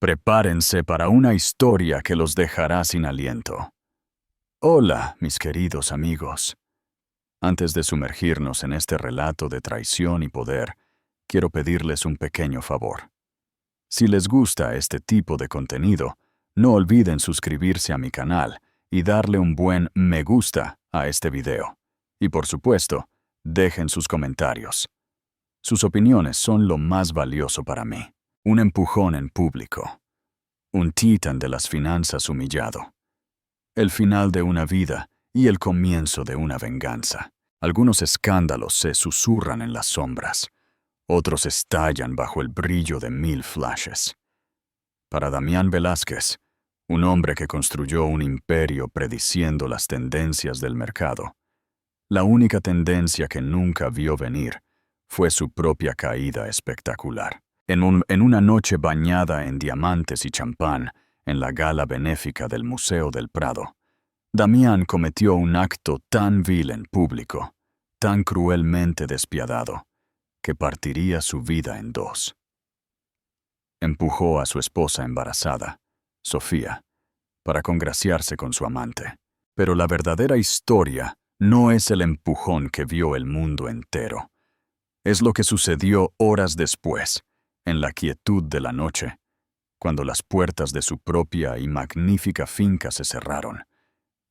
Prepárense para una historia que los dejará sin aliento. Hola, mis queridos amigos. Antes de sumergirnos en este relato de traición y poder, quiero pedirles un pequeño favor. Si les gusta este tipo de contenido, no olviden suscribirse a mi canal y darle un buen me gusta a este video. Y por supuesto, dejen sus comentarios. Sus opiniones son lo más valioso para mí. Un empujón en público. Un titán de las finanzas humillado. El final de una vida y el comienzo de una venganza. Algunos escándalos se susurran en las sombras. Otros estallan bajo el brillo de 1000 flashes. Para Damián Velázquez, un hombre que construyó un imperio prediciendo las tendencias del mercado, la única tendencia que nunca vio venir fue su propia caída espectacular. En una noche bañada en diamantes y champán, en la gala benéfica del Museo del Prado, Damián cometió un acto tan vil en público, tan cruelmente despiadado, que partiría su vida en dos. Empujó a su esposa embarazada, Sofía, para congraciarse con su amante. Pero la verdadera historia no es el empujón que vio el mundo entero. Es lo que sucedió horas después, en la quietud de la noche, cuando las puertas de su propia y magnífica finca se cerraron,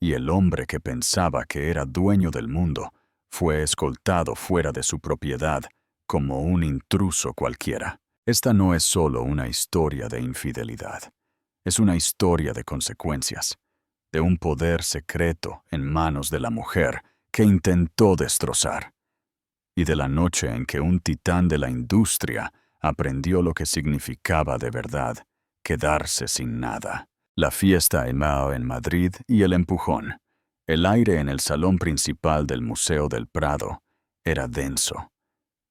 y el hombre que pensaba que era dueño del mundo fue escoltado fuera de su propiedad como un intruso cualquiera. Esta no es solo una historia de infidelidad, es una historia de consecuencias, de un poder secreto en manos de la mujer que intentó destrozar, y de la noche en que un titán de la industria aprendió lo que significaba de verdad quedarse sin nada. La fiesta en Madrid y el empujón. El aire en el salón principal del Museo del Prado era denso,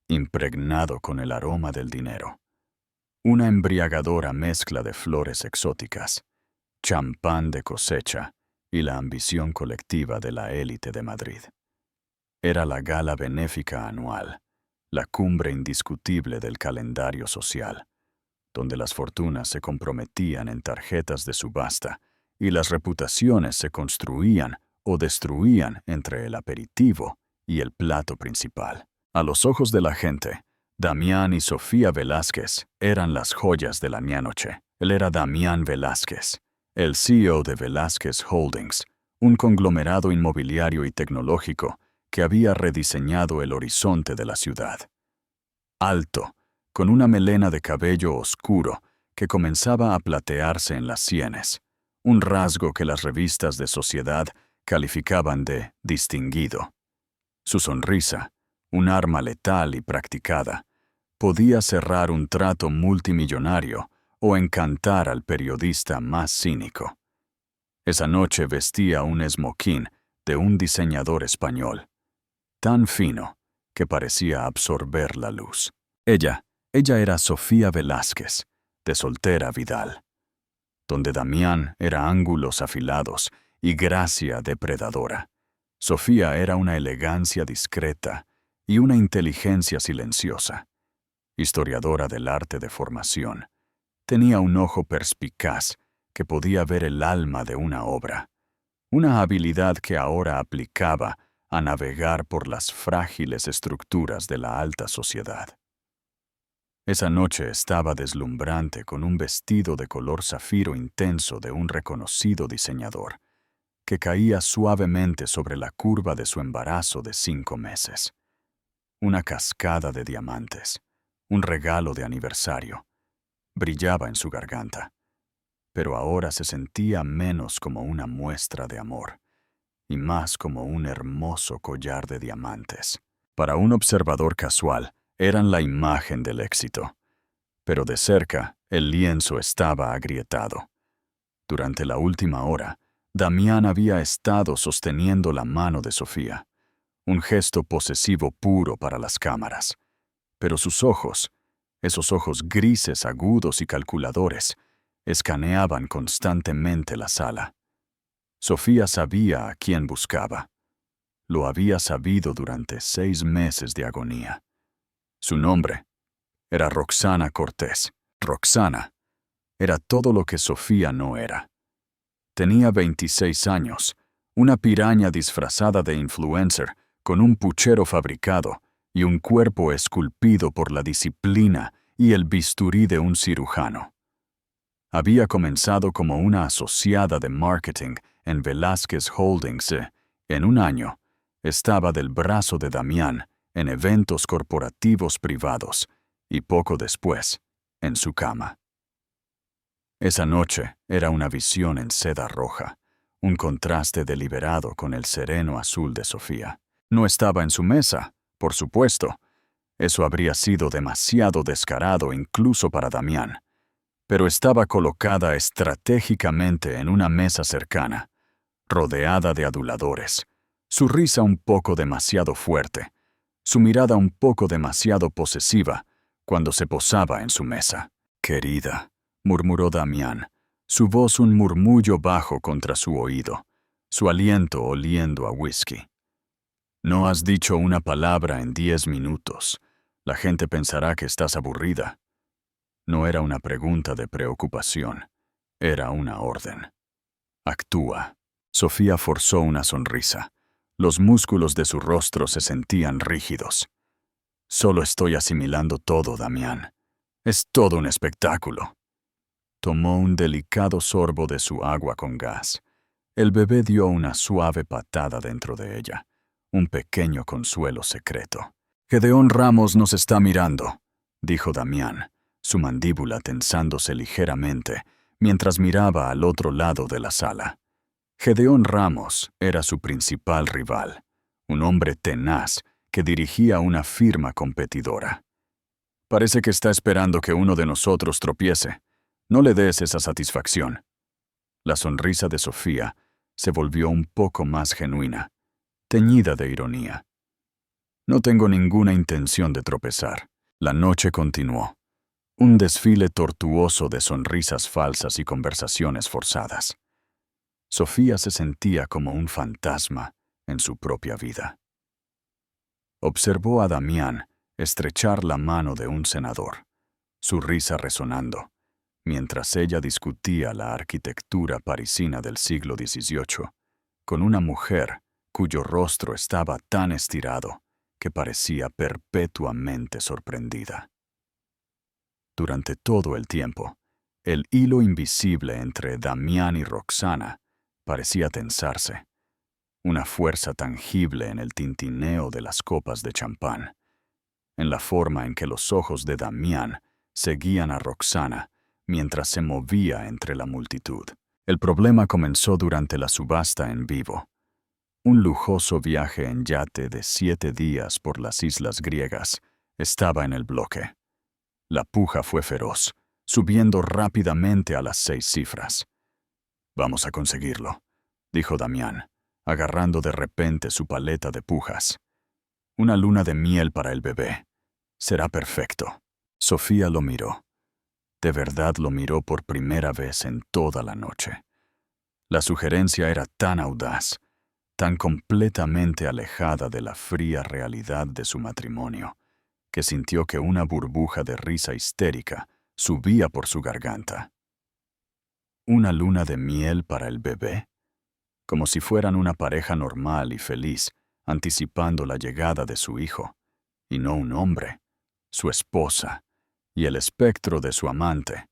impregnado con el aroma del dinero. Una embriagadora mezcla de flores exóticas, champán de cosecha y la ambición colectiva de la élite de Madrid. Era la gala benéfica anual, la cumbre indiscutible del calendario social, donde las fortunas se comprometían en tarjetas de subasta y las reputaciones se construían o destruían entre el aperitivo y el plato principal. A los ojos de la gente, Damián y Sofía Velázquez eran las joyas de la noche. Él era Damián Velázquez, el CEO de Velázquez Holdings, un conglomerado inmobiliario y tecnológico que había rediseñado el horizonte de la ciudad. Alto, con una melena de cabello oscuro que comenzaba a platearse en las sienes, un rasgo que las revistas de sociedad calificaban de distinguido. Su sonrisa, un arma letal y practicada, podía cerrar un trato multimillonario o encantar al periodista más cínico. Esa noche vestía un esmoquín de un diseñador español, tan fino que parecía absorber la luz. Ella era Sofía Velázquez, de soltera Vidal, donde Damián era ángulos afilados y gracia depredadora. Sofía era una elegancia discreta y una inteligencia silenciosa. Historiadora del arte de formación, tenía un ojo perspicaz que podía ver el alma de una obra, una habilidad que ahora aplicaba a navegar por las frágiles estructuras de la alta sociedad. Esa noche estaba deslumbrante con un vestido de color zafiro intenso de un reconocido diseñador, que caía suavemente sobre la curva de su embarazo de 5 meses. Una cascada de diamantes, un regalo de aniversario, brillaba en su garganta, pero ahora se sentía menos como una muestra de amor y más como un hermoso collar de diamantes. Para un observador casual, eran la imagen del éxito, pero de cerca el lienzo estaba agrietado. Durante la última hora, Damián había estado sosteniendo la mano de Sofía, un gesto posesivo puro para las cámaras, pero sus ojos, esos ojos grises, agudos y calculadores, escaneaban constantemente la sala. Sofía sabía a quién buscaba. Lo había sabido durante 6 meses de agonía. Su nombre era Roxana Cortés. Roxana, Era todo lo que Sofía no era. Tenía 26 años, una piraña disfrazada de influencer, con un puchero fabricado y un cuerpo esculpido por la disciplina y el bisturí de un cirujano. Había comenzado como una asociada de marketing en Velázquez Holdings. En un año, estaba del brazo de Damián en eventos corporativos privados y poco después, en su cama. Esa noche era una visión en seda roja, un contraste deliberado con el sereno azul de Sofía. No estaba en su mesa, por supuesto. Eso habría sido demasiado descarado incluso para Damián. Pero estaba colocada estratégicamente en una mesa cercana, rodeada de aduladores, su risa un poco demasiado fuerte, su mirada un poco demasiado posesiva cuando se posaba en su mesa. «Querida», murmuró Damián, su voz un murmullo bajo contra su oído, su aliento oliendo a whisky. «No has dicho una palabra en 10 minutos. La gente pensará que estás aburrida». No era una pregunta de preocupación, era una orden. «Actúa». Sofía forzó una sonrisa. Los músculos de su rostro se sentían rígidos. «Solo estoy asimilando todo, Damián. Es todo un espectáculo». Tomó un delicado sorbo de su agua con gas. El bebé dio una suave patada dentro de ella, un pequeño consuelo secreto. «Gedeón Ramos nos está mirando», dijo Damián, su mandíbula tensándose ligeramente, mientras miraba al otro lado de la sala. Gedeón Ramos era su principal rival, un hombre tenaz que dirigía una firma competidora. «Parece que está esperando que uno de nosotros tropiece. No le des esa satisfacción». La sonrisa de Sofía se volvió un poco más genuina, teñida de ironía. «No tengo ninguna intención de tropezar». La noche continuó. Un desfile tortuoso de sonrisas falsas y conversaciones forzadas. Sofía se sentía como un fantasma en su propia vida. Observó a Damián estrechar la mano de un senador, su risa resonando, mientras ella discutía la arquitectura parisina del siglo XVIII, con una mujer cuyo rostro estaba tan estirado que parecía perpetuamente sorprendida. Durante todo el tiempo, el hilo invisible entre Damián y Roxana parecía tensarse, una fuerza tangible en el tintineo de las copas de champán, en la forma en que los ojos de Damián seguían a Roxana mientras se movía entre la multitud. El problema comenzó durante la subasta en vivo, un lujoso viaje en yate de 7 días por las islas griegas estaba en el bloque. La puja fue feroz, subiendo rápidamente a las 6 cifras. «Vamos a conseguirlo», dijo Damián, agarrando de repente su paleta de pujas. «Una luna de miel para el bebé. Será perfecto». Sofía lo miró. De verdad lo miró por primera vez en toda la noche. La sugerencia era tan audaz, tan completamente alejada de la fría realidad de su matrimonio, que sintió que una burbuja de risa histérica subía por su garganta. ¿Una luna de miel para el bebé? Como si fueran una pareja normal y feliz, anticipando la llegada de su hijo, y no un hombre, su esposa, y el espectro de su amante,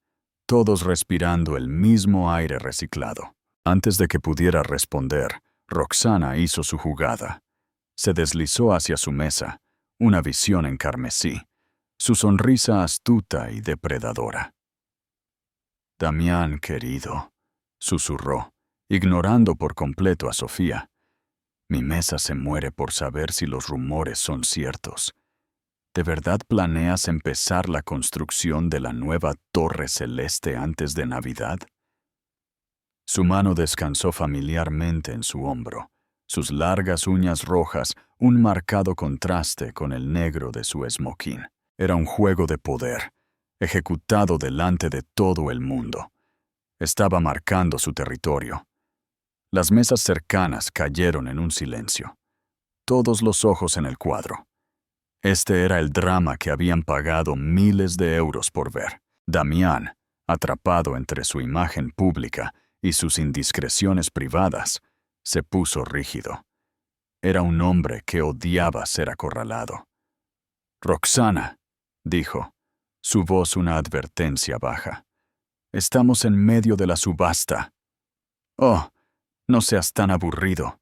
todos respirando el mismo aire reciclado. Antes de que pudiera responder, Roxana hizo su jugada. Se deslizó hacia su mesa, una visión en carmesí, su sonrisa astuta y depredadora. «Damián, querido», susurró, ignorando por completo a Sofía. «Mi mesa se muere por saber si los rumores son ciertos. ¿De verdad planeas empezar la construcción de la nueva Torre Celeste antes de Navidad?» Su mano descansó familiarmente en su hombro, sus largas uñas rojas un marcado contraste con el negro de su esmoquín. Era un juego de poder, ejecutado delante de todo el mundo. Estaba marcando su territorio. Las mesas cercanas cayeron en un silencio. Todos los ojos en el cuadro. Este era el drama que habían pagado miles de euros por ver. Damián, Atrapado entre su imagen pública y sus indiscreciones privadas, se puso rígido. Era un hombre que odiaba ser acorralado. «Roxana», dijo, su voz una advertencia baja. «Estamos en medio de la subasta». «Oh, no seas tan aburrido»,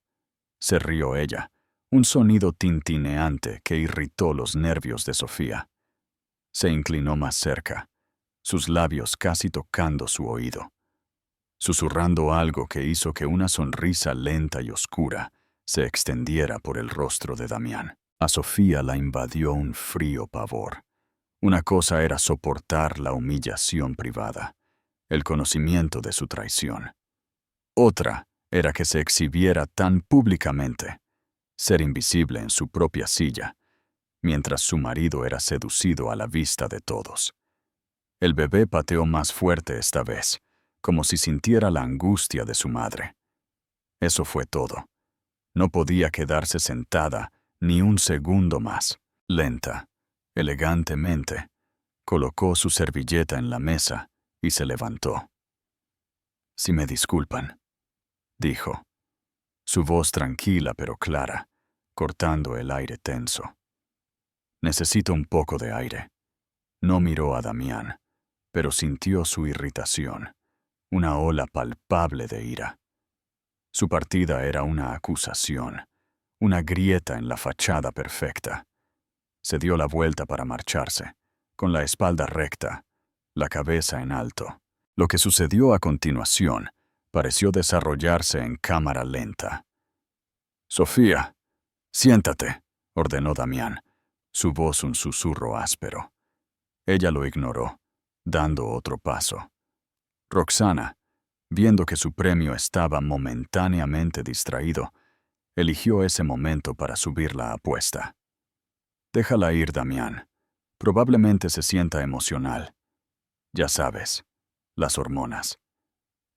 se rió ella, un sonido tintineante que irritó los nervios de Sofía. Se inclinó más cerca, sus labios casi tocando su oído, susurrando algo que hizo que una sonrisa lenta y oscura se extendiera por el rostro de Damián. A Sofía la invadió un frío pavor. Una cosa era soportar la humillación privada, el conocimiento de su traición. Otra era que se exhibiera tan públicamente, ser invisible en su propia silla, mientras su marido era seducido a la vista de todos. El bebé pateó más fuerte esta vez, como si sintiera la angustia de su madre. Eso fue todo. No podía quedarse sentada ni un segundo más. Lenta, elegantemente, colocó su servilleta en la mesa y se levantó. «Si me disculpan», dijo, su voz tranquila pero clara, cortando el aire tenso. «Necesito un poco de aire». No miró a Damián, pero sintió su irritación, una ola palpable de ira. Su partida era una acusación, una grieta en la fachada perfecta. Se dio la vuelta para marcharse, con la espalda recta, la cabeza en alto. Lo que sucedió a continuación pareció desarrollarse en cámara lenta. «Sofía, siéntate», ordenó Damián, su voz un susurro áspero. Ella lo ignoró, dando otro paso. Roxana, viendo que su premio estaba momentáneamente distraído, eligió ese momento para subir la apuesta. «Déjala ir, Damián. Probablemente se sienta emocional. Ya sabes, las hormonas».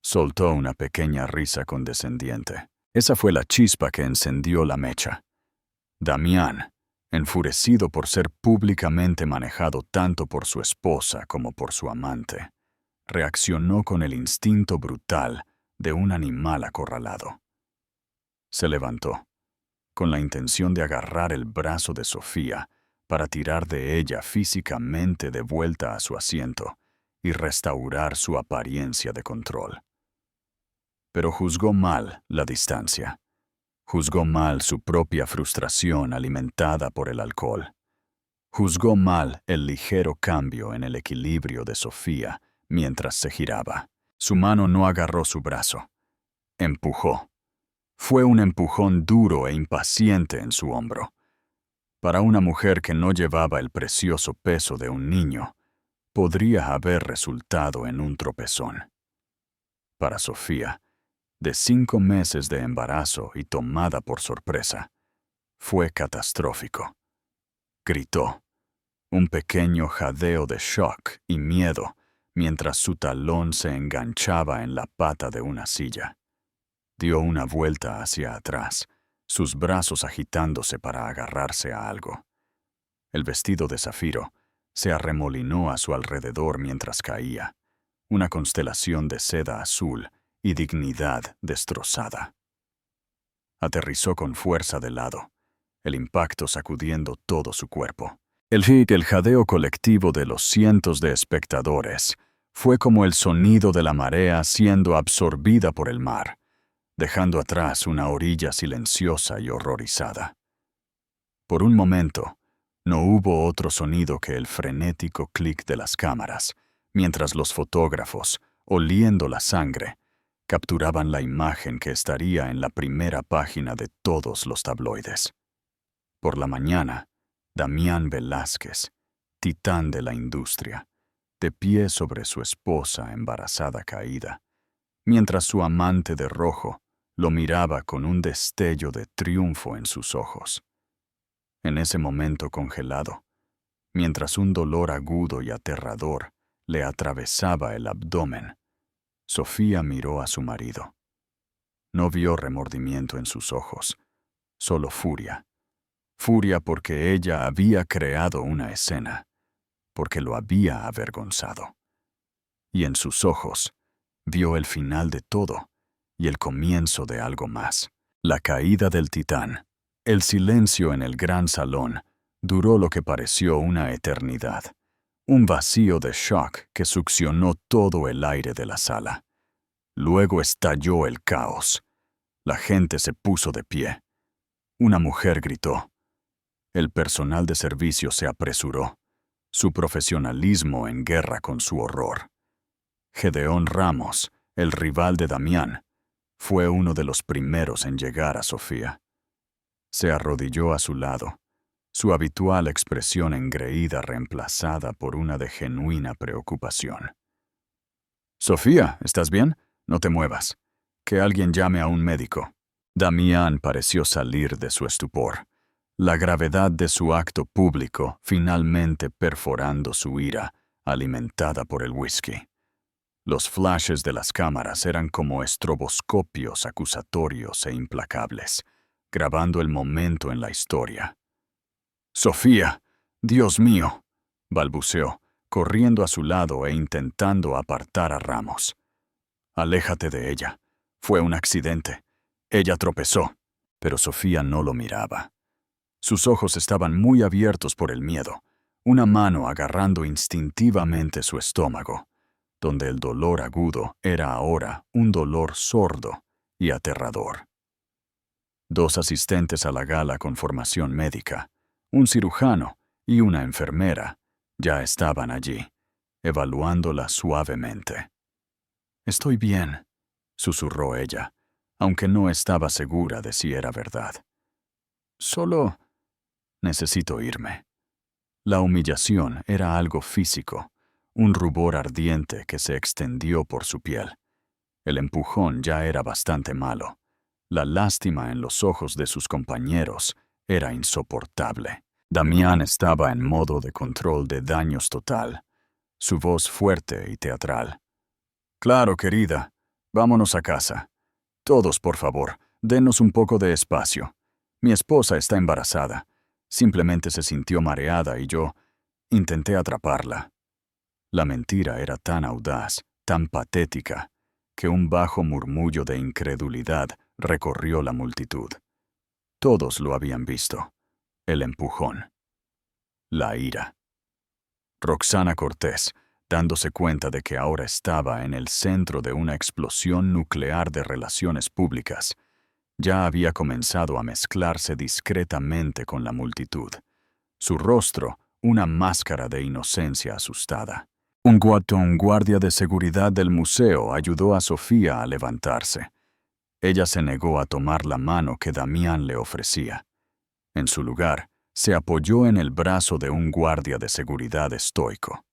Soltó una pequeña risa condescendiente. Esa fue la chispa que encendió la mecha. Damián, enfurecido por ser públicamente manejado tanto por su esposa como por su amante, reaccionó con el instinto brutal de un animal acorralado. Se levantó, con la intención de agarrar el brazo de Sofía para tirar de ella físicamente de vuelta a su asiento y restaurar su apariencia de control. Pero juzgó mal la distancia. Juzgó mal su propia frustración alimentada por el alcohol. Juzgó mal el ligero cambio en el equilibrio de Sofía mientras se giraba. Su mano no agarró su brazo. Empujó. Fue un empujón duro e impaciente en su hombro. Para una mujer que no llevaba el precioso peso de un niño, podría haber resultado en un tropezón. Para Sofía, de 5 meses de embarazo y tomada por sorpresa, fue catastrófico. Gritó, un pequeño jadeo de shock y miedo mientras su talón se enganchaba en la pata de una silla. Dio una vuelta hacia atrás, sus brazos agitándose para agarrarse a algo. El vestido de zafiro se arremolinó a su alrededor mientras caía, una constelación de seda azul y dignidad destrozada. Aterrizó con fuerza de lado, el impacto sacudiendo todo su cuerpo. El jadeo colectivo de los cientos de espectadores fue como el sonido de la marea siendo absorbida por el mar, dejando atrás una orilla silenciosa y horrorizada. Por un momento, no hubo otro sonido que el frenético clic de las cámaras, mientras los fotógrafos, oliendo la sangre, capturaban la imagen que estaría en la primera página de todos los tabloides. Por la mañana, Damián Velázquez, titán de la industria, de pie sobre su esposa embarazada caída, mientras su amante de rojo lo miraba con un destello de triunfo en sus ojos. En ese momento congelado, mientras un dolor agudo y aterrador le atravesaba el abdomen, Sofía miró a su marido. No vio remordimiento en sus ojos, solo furia. Furia porque ella había creado una escena, porque lo había avergonzado. y en sus ojos vio el final de todo y el comienzo de algo más. La caída del titán. El silencio en el gran salón duró lo que pareció una eternidad. Un vacío de shock que succionó todo el aire de la sala. Luego estalló el caos. La gente se puso de pie. Una mujer gritó. El personal de servicio se apresuró, su profesionalismo en guerra con su horror. Gedeón Ramos, el rival de Damián, fue uno de los primeros en llegar a Sofía. Se arrodilló a su lado, su habitual expresión engreída reemplazada por una de genuina preocupación. «Sofía, ¿estás bien? No te muevas. Que alguien llame a un médico». Damián pareció salir de su estupor, la gravedad de su acto público finalmente perforando su ira, alimentada por el whisky. Los flashes de las cámaras eran como estroboscopios acusatorios e implacables, grabando el momento en la historia. «Sofía, Dios mío», balbuceó, corriendo a su lado e intentando apartar a Ramos. «Aléjate de ella. Fue un accidente. Ella tropezó». Pero Sofía no lo miraba. Sus ojos estaban muy abiertos por el miedo, una mano agarrando instintivamente su estómago, donde el dolor agudo era ahora un dolor sordo y aterrador. 2 asistentes a la gala con formación médica, un cirujano y una enfermera, ya estaban allí, evaluándola suavemente. «Estoy bien», susurró ella, aunque no estaba segura de si era verdad. «Solo necesito irme». La humillación era algo físico, un rubor ardiente que se extendió por su piel. El empujón ya era bastante malo. La lástima en los ojos de sus compañeros era insoportable. Damián estaba en modo de control de daños total, su voz fuerte y teatral. «Claro, querida. Vámonos a casa. Todos, por favor, denos un poco de espacio. Mi esposa está embarazada. Simplemente se sintió mareada y yo intenté atraparla». La mentira era tan audaz, tan patética, que un bajo murmullo de incredulidad recorrió la multitud. Todos lo habían visto. El empujón. La ira. Roxana Cortés, dándose cuenta de que ahora estaba en el centro de una explosión nuclear de relaciones públicas, ya había comenzado a mezclarse discretamente con la multitud. Su rostro, una máscara de inocencia asustada. Un guardia de seguridad del museo ayudó a Sofía a levantarse. Ella se negó a tomar la mano que Damián le ofrecía. En su lugar, se apoyó en el brazo de un guardia de seguridad estoico.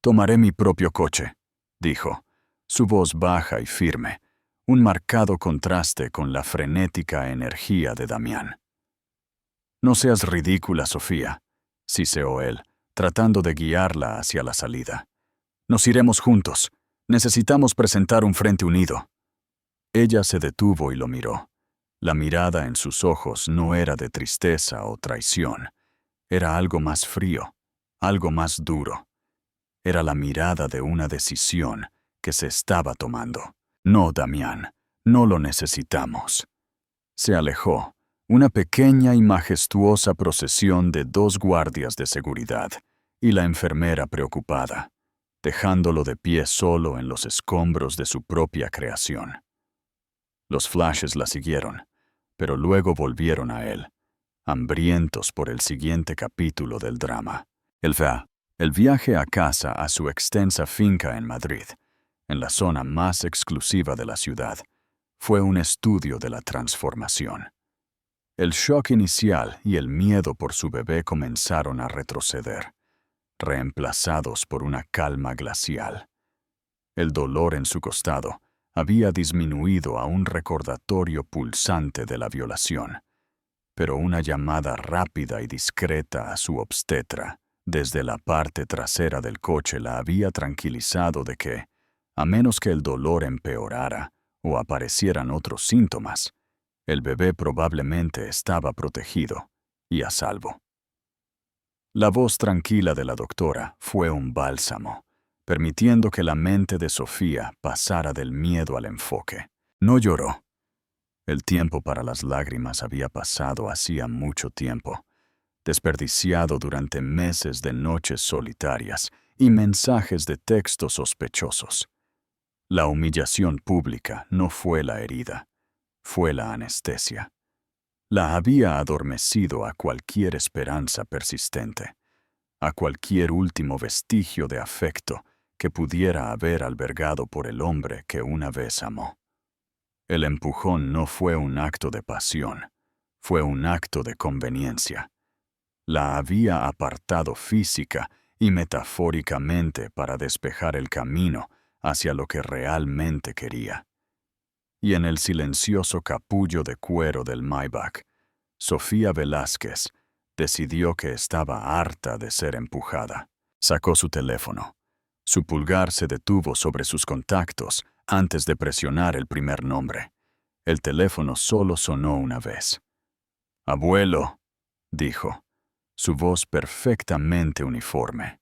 «Tomaré mi propio coche», dijo, su voz baja y firme, un marcado contraste con la frenética energía de Damián. «No seas ridícula, Sofía», siseó él, tratando de guiarla hacia la salida. «Nos iremos juntos. Necesitamos presentar un frente unido». Ella se detuvo y lo miró. La mirada en sus ojos no era de tristeza o traición. Era algo más frío, algo más duro. Era la mirada de una decisión que se estaba tomando. «No, Damián, no lo necesitamos». Se alejó, una pequeña y majestuosa procesión de 2 guardias de seguridad y la enfermera preocupada, dejándolo de pie solo en los escombros de su propia creación. Los flashes la siguieron, pero luego volvieron a él, hambrientos por el siguiente capítulo del drama. El viaje a casa a su extensa finca en Madrid, en la zona más exclusiva de la ciudad, fue un estudio de la transformación. El shock inicial y el miedo por su bebé comenzaron a retroceder, reemplazados por una calma glacial. El dolor en su costado había disminuido a un recordatorio pulsante de la violación, pero una llamada rápida y discreta a su obstetra desde la parte trasera del coche la había tranquilizado de que, a menos que el dolor empeorara o aparecieran otros síntomas, el bebé probablemente estaba protegido y a salvo. La voz tranquila de la doctora fue un bálsamo, permitiendo que la mente de Sofía pasara del miedo al enfoque. No lloró. El tiempo para las lágrimas había pasado hacía mucho tiempo, desperdiciado durante meses de noches solitarias y mensajes de texto sospechosos. La humillación pública no fue la herida, fue la anestesia. La había adormecido a cualquier esperanza persistente, a cualquier último vestigio de afecto que pudiera haber albergado por el hombre que una vez amó. El empujón no fue un acto de pasión, fue un acto de conveniencia. La había apartado física y metafóricamente para despejar el camino hacia lo que realmente quería. Y en el silencioso capullo de cuero del Maybach, Sofía Velázquez decidió que estaba harta de ser empujada. Sacó su teléfono. Su pulgar se detuvo sobre sus contactos antes de presionar el primer nombre. El teléfono solo sonó una vez. «Abuelo», dijo, su voz perfectamente uniforme.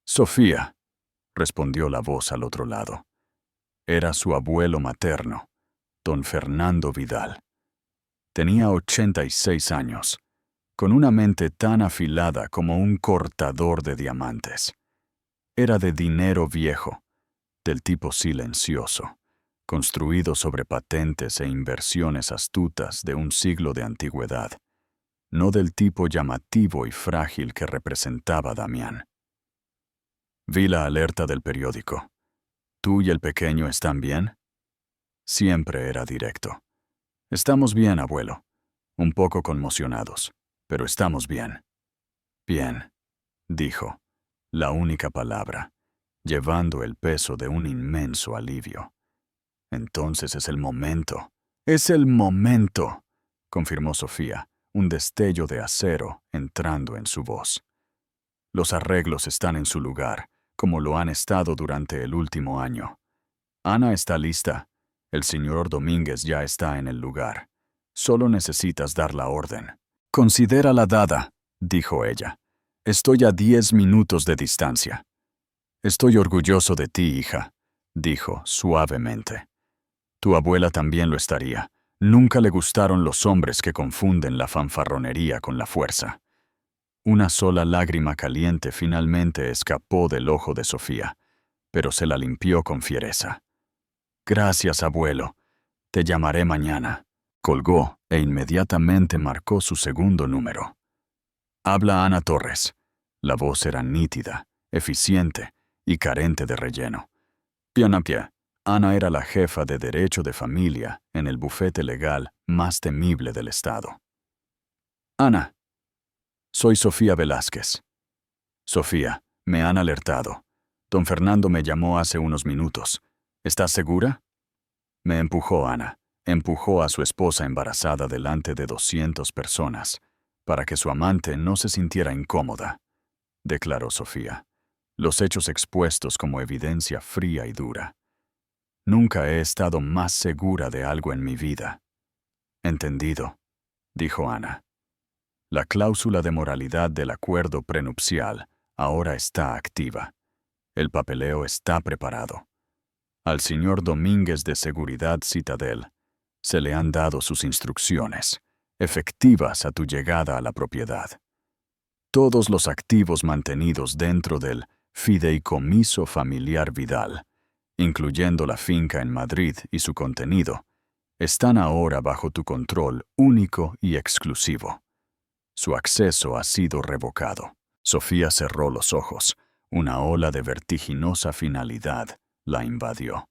«Sofía», respondió la voz al otro lado. Era su abuelo materno, don Fernando Vidal. Tenía 86 años, con una mente tan afilada como un cortador de diamantes. Era de dinero viejo, del tipo silencioso, construido sobre patentes e inversiones astutas de un siglo de antigüedad, no del tipo llamativo y frágil que representaba Damián. Vi la alerta del periódico. ¿Tú y el pequeño están bien? Siempre era directo. Estamos bien, abuelo. Un poco conmocionados, pero estamos bien. Bien, dijo, la única palabra, llevando el peso de un inmenso alivio. Entonces es el momento. ¡Es el momento!, confirmó Sofía, un destello de acero entrando en su voz. Los arreglos están en su lugar, como lo han estado durante el último año. Ana está lista. El señor Domínguez ya está en el lugar. Solo necesitas dar la orden. Considérala dada, dijo ella. Estoy a 10 minutos de distancia. Estoy orgulloso de ti, hija, dijo suavemente. Tu abuela también lo estaría. Nunca le gustaron los hombres que confunden la fanfarronería con la fuerza. Una sola lágrima caliente finalmente escapó del ojo de Sofía, pero se la limpió con fiereza. Gracias, abuelo. Te llamaré mañana. Colgó e inmediatamente marcó su segundo número. Habla Ana Torres. La voz era nítida, eficiente y carente de relleno. Bien a pie. Ana era la jefa de Derecho de Familia en el bufete legal más temible del Estado. Ana. Soy Sofía Velázquez. Sofía, me han alertado. Don Fernando me llamó hace unos minutos. ¿Estás segura? Me empujó Ana. Empujó a su esposa embarazada delante de 200 personas, para que su amante no se sintiera incómoda, declaró Sofía, los hechos expuestos como evidencia fría y dura. Nunca he estado más segura de algo en mi vida. Entendido, dijo Ana. La cláusula de moralidad del acuerdo prenupcial ahora está activa. El papeleo está preparado. Al señor Domínguez de Seguridad Citadel se le han dado sus instrucciones, efectivas a tu llegada a la propiedad. Todos los activos mantenidos dentro del fideicomiso familiar Vidal, incluyendo la finca en Madrid y su contenido, están ahora bajo tu control único y exclusivo. Su acceso ha sido revocado. Sofía cerró los ojos. Una ola de vertiginosa finalidad la invadió.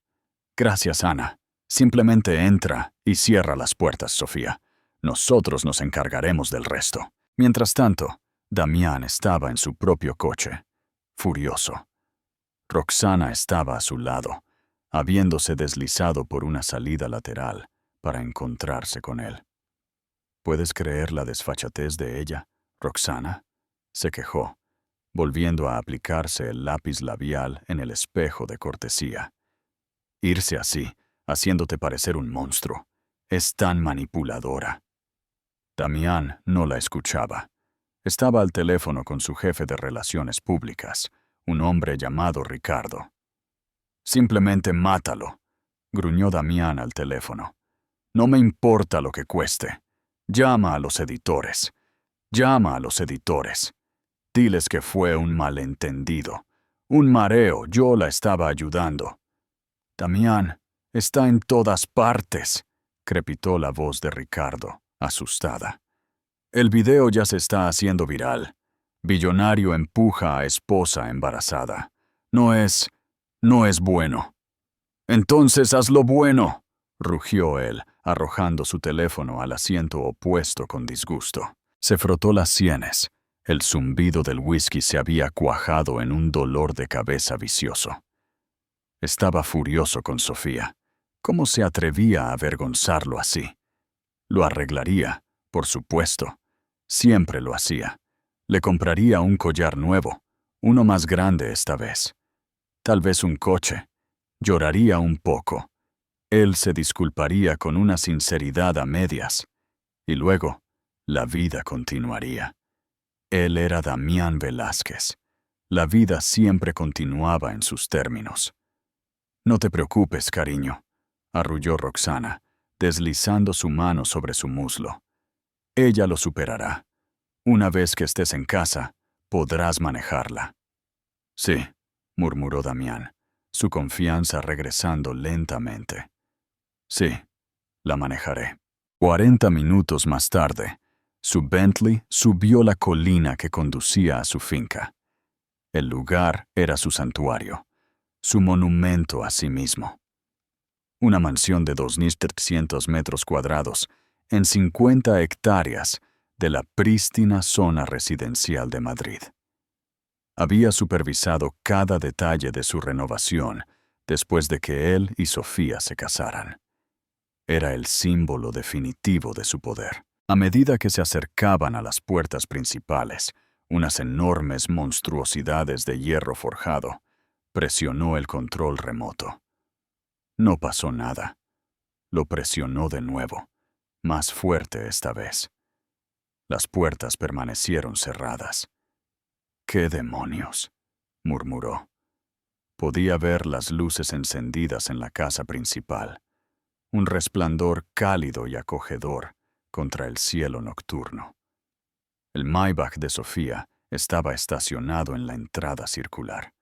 Gracias, Ana. Simplemente entra y cierra las puertas, Sofía. Nosotros nos encargaremos del resto. Mientras tanto, Damián estaba en su propio coche, furioso. Roxana estaba a su lado, habiéndose deslizado por una salida lateral para encontrarse con él. ¿Puedes creer la desfachatez de ella, Roxana?, se quejó, volviendo a aplicarse el lápiz labial en el espejo de cortesía. Irse así, haciéndote parecer un monstruo. Es tan manipuladora. Damián no la escuchaba. Estaba al teléfono con su jefe de relaciones públicas, un hombre llamado Ricardo. Simplemente mátalo, gruñó Damián al teléfono. No me importa lo que cueste. Llama a los editores. Llama a los editores. Diles que fue un malentendido. Un mareo, yo la estaba ayudando. Damián, está en todas partes, crepitó la voz de Ricardo, asustada. El video ya se está haciendo viral. Billonario empuja a esposa embarazada. No es bueno. Entonces hazlo bueno, rugió él, arrojando su teléfono al asiento opuesto con disgusto. Se frotó las sienes. El zumbido del whisky se había cuajado en un dolor de cabeza vicioso. Estaba furioso con Sofía. ¿Cómo se atrevía a avergonzarlo así? Lo arreglaría, por supuesto. Siempre lo hacía. Le compraría un collar nuevo, uno más grande esta vez. Tal vez un coche. Lloraría un poco. Él se disculparía con una sinceridad a medias. Y luego, la vida continuaría. Él era Damián Velázquez. La vida siempre continuaba en sus términos. No te preocupes, cariño, arrulló Roxana, deslizando su mano sobre su muslo. Ella lo superará. Una vez que estés en casa, podrás manejarla. Sí, murmuró Damián, su confianza regresando lentamente. Sí, la manejaré. 40 minutos más tarde, su Bentley subió la colina que conducía a su finca. El lugar era su santuario, su monumento a sí mismo. Una mansión de 2.300 metros cuadrados en 50 hectáreas de la prístina zona residencial de Madrid. Había supervisado cada detalle de su renovación después de que él y Sofía se casaran. Era el símbolo definitivo de su poder. A medida que se acercaban a las puertas principales, unas enormes monstruosidades de hierro forjado, presionó el control remoto. No pasó nada. Lo presionó de nuevo, más fuerte esta vez. Las puertas permanecieron cerradas. «¿Qué demonios?», murmuró. Podía ver las luces encendidas en la casa principal, un resplandor cálido y acogedor contra el cielo nocturno. El Maybach de Sofía estaba estacionado en la entrada circular.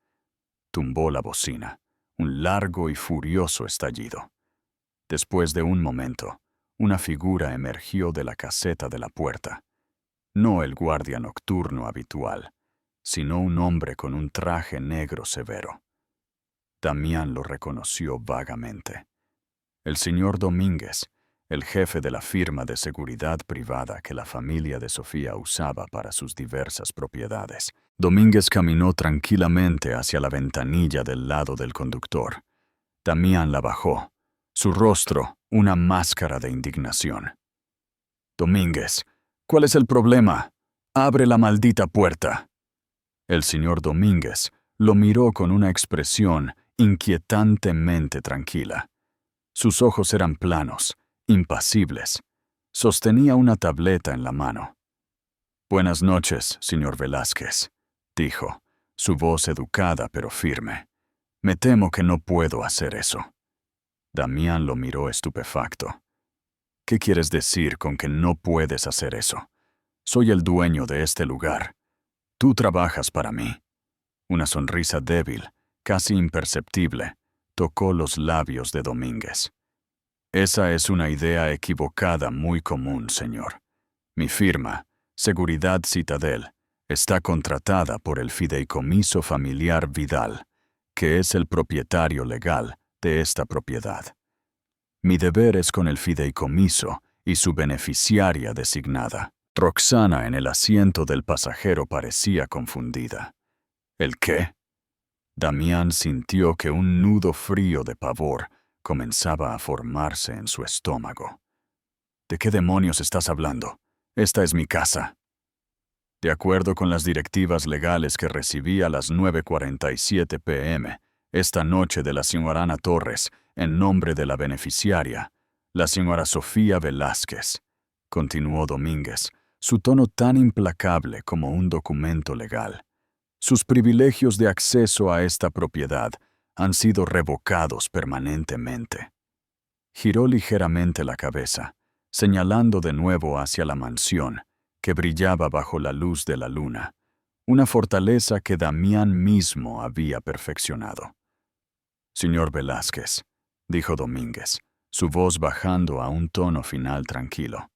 Tumbó la bocina, un largo y furioso estallido. Después de un momento, una figura emergió de la caseta de la puerta. No el guardia nocturno habitual, sino un hombre con un traje negro severo. Damián lo reconoció vagamente. El señor Domínguez, el jefe de la firma de seguridad privada que la familia de Sofía usaba para sus diversas propiedades. Domínguez caminó tranquilamente hacia la ventanilla del lado del conductor. Damián la bajó, su rostro una máscara de indignación. «Domínguez, ¿cuál es el problema? Abre la maldita puerta». El señor Domínguez lo miró con una expresión inquietantemente tranquila. Sus ojos eran planos, impasibles. Sostenía una tableta en la mano. «Buenas noches, señor Velázquez», dijo, su voz educada pero firme. «Me temo que no puedo hacer eso». Damián lo miró estupefacto. «¿Qué quieres decir con que no puedes hacer eso? Soy el dueño de este lugar. Tú trabajas para mí». Una sonrisa débil, casi imperceptible, tocó los labios de Domínguez. «Esa es una idea equivocada muy común, señor. Mi firma, Seguridad Citadel, está contratada por el fideicomiso familiar Vidal, que es el propietario legal de esta propiedad. Mi deber es con el fideicomiso y su beneficiaria designada». Roxana en el asiento del pasajero parecía confundida. «¿El qué?». Damián sintió que un nudo frío de pavor comenzaba a formarse en su estómago. «¿De qué demonios estás hablando? Esta es mi casa». De acuerdo con las directivas legales que recibí a las 9:47 p.m., esta noche de la señora Ana Torres, en nombre de la beneficiaria, la señora Sofía Velázquez, continuó Domínguez, su tono tan implacable como un documento legal. Sus privilegios de acceso a esta propiedad han sido revocados permanentemente. Giró ligeramente la cabeza, señalando de nuevo hacia la mansión, que brillaba bajo la luz de la luna, una fortaleza que Damián mismo había perfeccionado. «Señor Velázquez», dijo Domínguez, su voz bajando a un tono final tranquilo.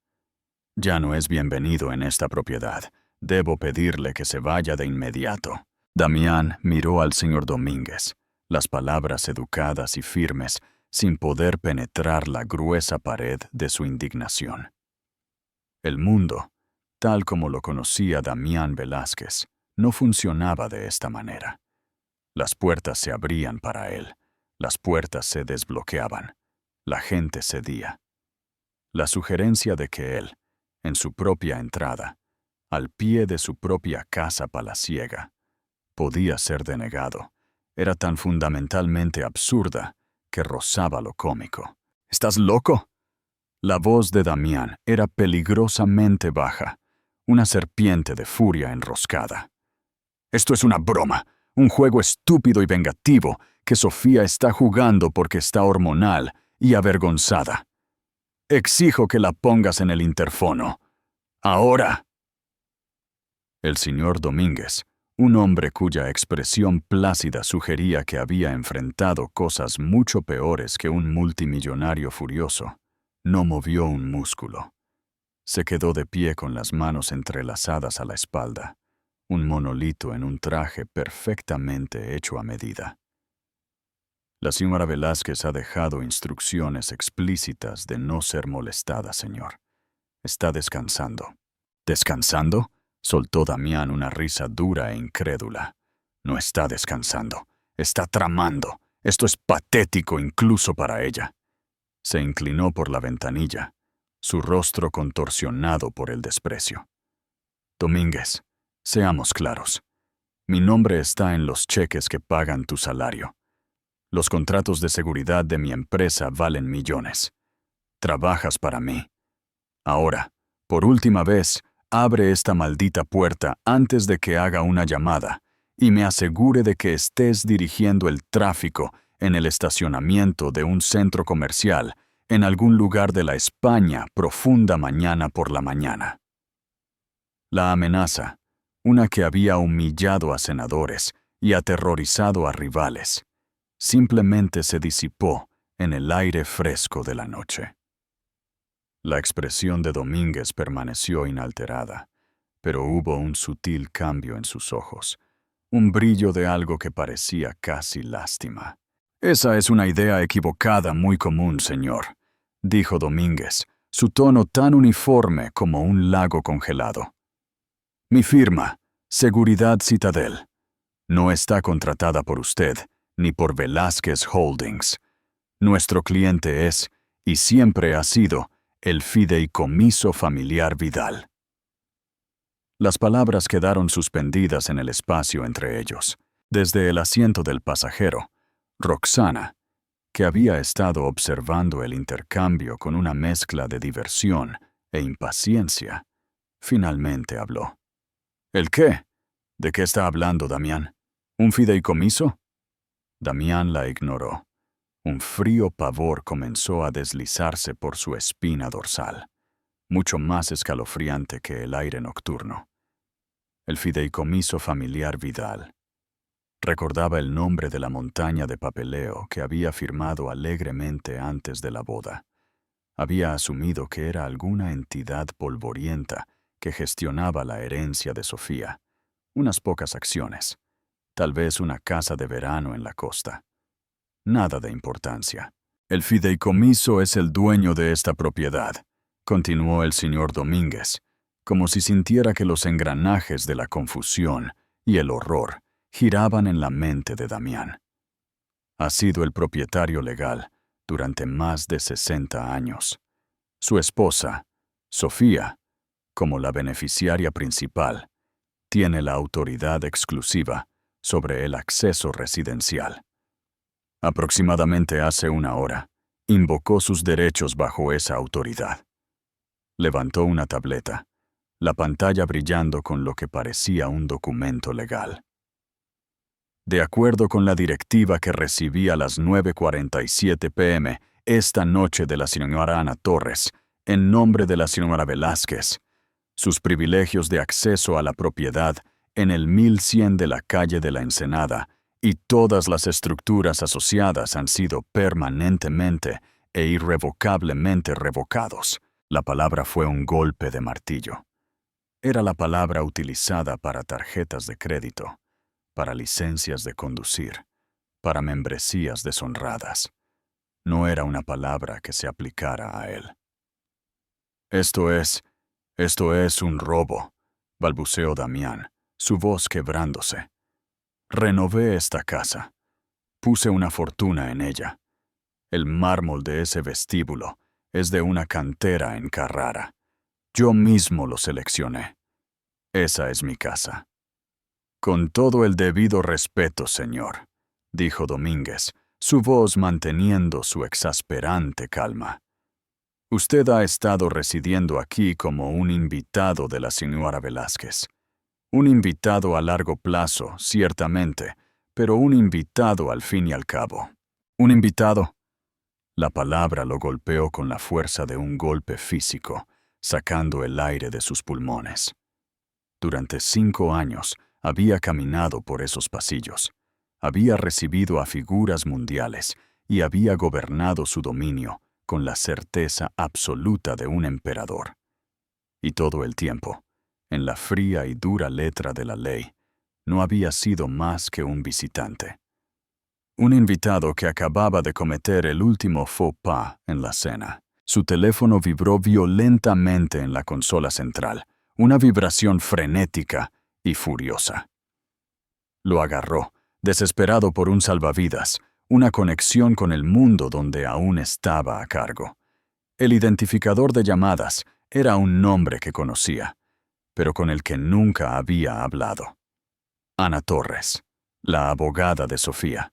«Ya no es bienvenido en esta propiedad. Debo pedirle que se vaya de inmediato». Damián miró al señor Domínguez, las palabras educadas y firmes, sin poder penetrar la gruesa pared de su indignación. El mundo, tal como lo conocía Damián Velázquez, no funcionaba de esta manera. Las puertas se abrían para él, las puertas se desbloqueaban, la gente cedía. La sugerencia de que él, en su propia entrada, al pie de su propia casa palaciega, podía ser denegado, era tan fundamentalmente absurda que rozaba lo cómico. «¿Estás loco?» La voz de Damián era peligrosamente baja, una serpiente de furia enroscada. «Esto es una broma, un juego estúpido y vengativo que Sofía está jugando porque está hormonal y avergonzada. Exijo que la pongas en el interfono. ¡Ahora!». El señor Domínguez, un hombre cuya expresión plácida sugería que había enfrentado cosas mucho peores que un multimillonario furioso, no movió un músculo. Se quedó de pie con las manos entrelazadas a la espalda, un monolito en un traje perfectamente hecho a medida. «La señora Velázquez ha dejado instrucciones explícitas de no ser molestada, señor. Está descansando». «¿Descansando?», soltó Damián una risa dura e incrédula. «No está descansando, está tramando. Esto es patético incluso para ella». Se inclinó por la ventanilla, su rostro contorsionado por el desprecio. «Domínguez, seamos claros. Mi nombre está en los cheques que pagan tu salario. Los contratos de seguridad de mi empresa valen millones. Trabajas para mí. Ahora, por última vez, abre esta maldita puerta antes de que haga una llamada y me asegure de que estés dirigiendo el tráfico en el estacionamiento de un centro comercial en algún lugar de la España profunda mañana por la mañana». La amenaza, una que había humillado a senadores y aterrorizado a rivales, simplemente se disipó en el aire fresco de la noche. La expresión de Domínguez permaneció inalterada, pero hubo un sutil cambio en sus ojos, un brillo de algo que parecía casi lástima. «Esa es una idea equivocada muy común, señor», dijo Domínguez, su tono tan uniforme como un lago congelado. «Mi firma, Seguridad Citadel, no está contratada por usted ni por Velázquez Holdings. Nuestro cliente es, y siempre ha sido, el Fideicomiso Familiar Vidal». Las palabras quedaron suspendidas en el espacio entre ellos. Desde el asiento del pasajero, Roxana, que había estado observando el intercambio con una mezcla de diversión e impaciencia, finalmente habló. «¿El qué? ¿De qué está hablando, Damián? ¿Un fideicomiso?». Damián la ignoró. Un frío pavor comenzó a deslizarse por su espina dorsal, mucho más escalofriante que el aire nocturno. El Fideicomiso Familiar Vidal. Recordaba el nombre de la montaña de papeleo que había firmado alegremente antes de la boda. Había asumido que era alguna entidad polvorienta que gestionaba la herencia de Sofía, unas pocas acciones, tal vez una casa de verano en la costa. Nada de importancia. «El fideicomiso es el dueño de esta propiedad», continuó el señor Domínguez, como si sintiera que los engranajes de la confusión y el horror giraban en la mente de Damián. «Ha sido el propietario legal durante más de 60 años. Su esposa, Sofía, como la beneficiaria principal, tiene la autoridad exclusiva sobre el acceso residencial. Aproximadamente hace una hora, invocó sus derechos bajo esa autoridad». Levantó una tableta, la pantalla brillando con lo que parecía un documento legal. De acuerdo con la directiva que recibí a las 9:47 p.m. esta noche de la señora Ana Torres, en nombre de la señora Velázquez, sus privilegios de acceso a la propiedad en el 1100 de la calle de la Ensenada y todas las estructuras asociadas han sido permanentemente e irrevocablemente revocados. La palabra fue un golpe de martillo. Era la palabra utilizada para tarjetas de crédito, para licencias de conducir, para membresías deshonradas. No era una palabra que se aplicara a él. Esto es un robo, balbuceó Damián, su voz quebrándose. Renové esta casa. Puse una fortuna en ella. El mármol de ese vestíbulo es de una cantera en Carrara. Yo mismo lo seleccioné. Esa es mi casa. Con todo el debido respeto, señor, dijo Domínguez, su voz manteniendo su exasperante calma. Usted ha estado residiendo aquí como un invitado de la señora Velázquez. Un invitado a largo plazo, ciertamente, pero un invitado al fin y al cabo. ¿Un invitado? La palabra lo golpeó con la fuerza de un golpe físico, sacando el aire de sus pulmones. Durante 5 años había caminado por esos pasillos. Había recibido a figuras mundiales y había gobernado su dominio con la certeza absoluta de un emperador. Y todo el tiempo, en la fría y dura letra de la ley, no había sido más que un visitante. Un invitado que acababa de cometer el último faux pas en la cena. Su teléfono vibró violentamente en la consola central, una vibración frenética y furiosa. Lo agarró, desesperado por un salvavidas, una conexión con el mundo donde aún estaba a cargo. El identificador de llamadas era un nombre que conocía, pero con el que nunca había hablado. Ana Torres, la abogada de Sofía.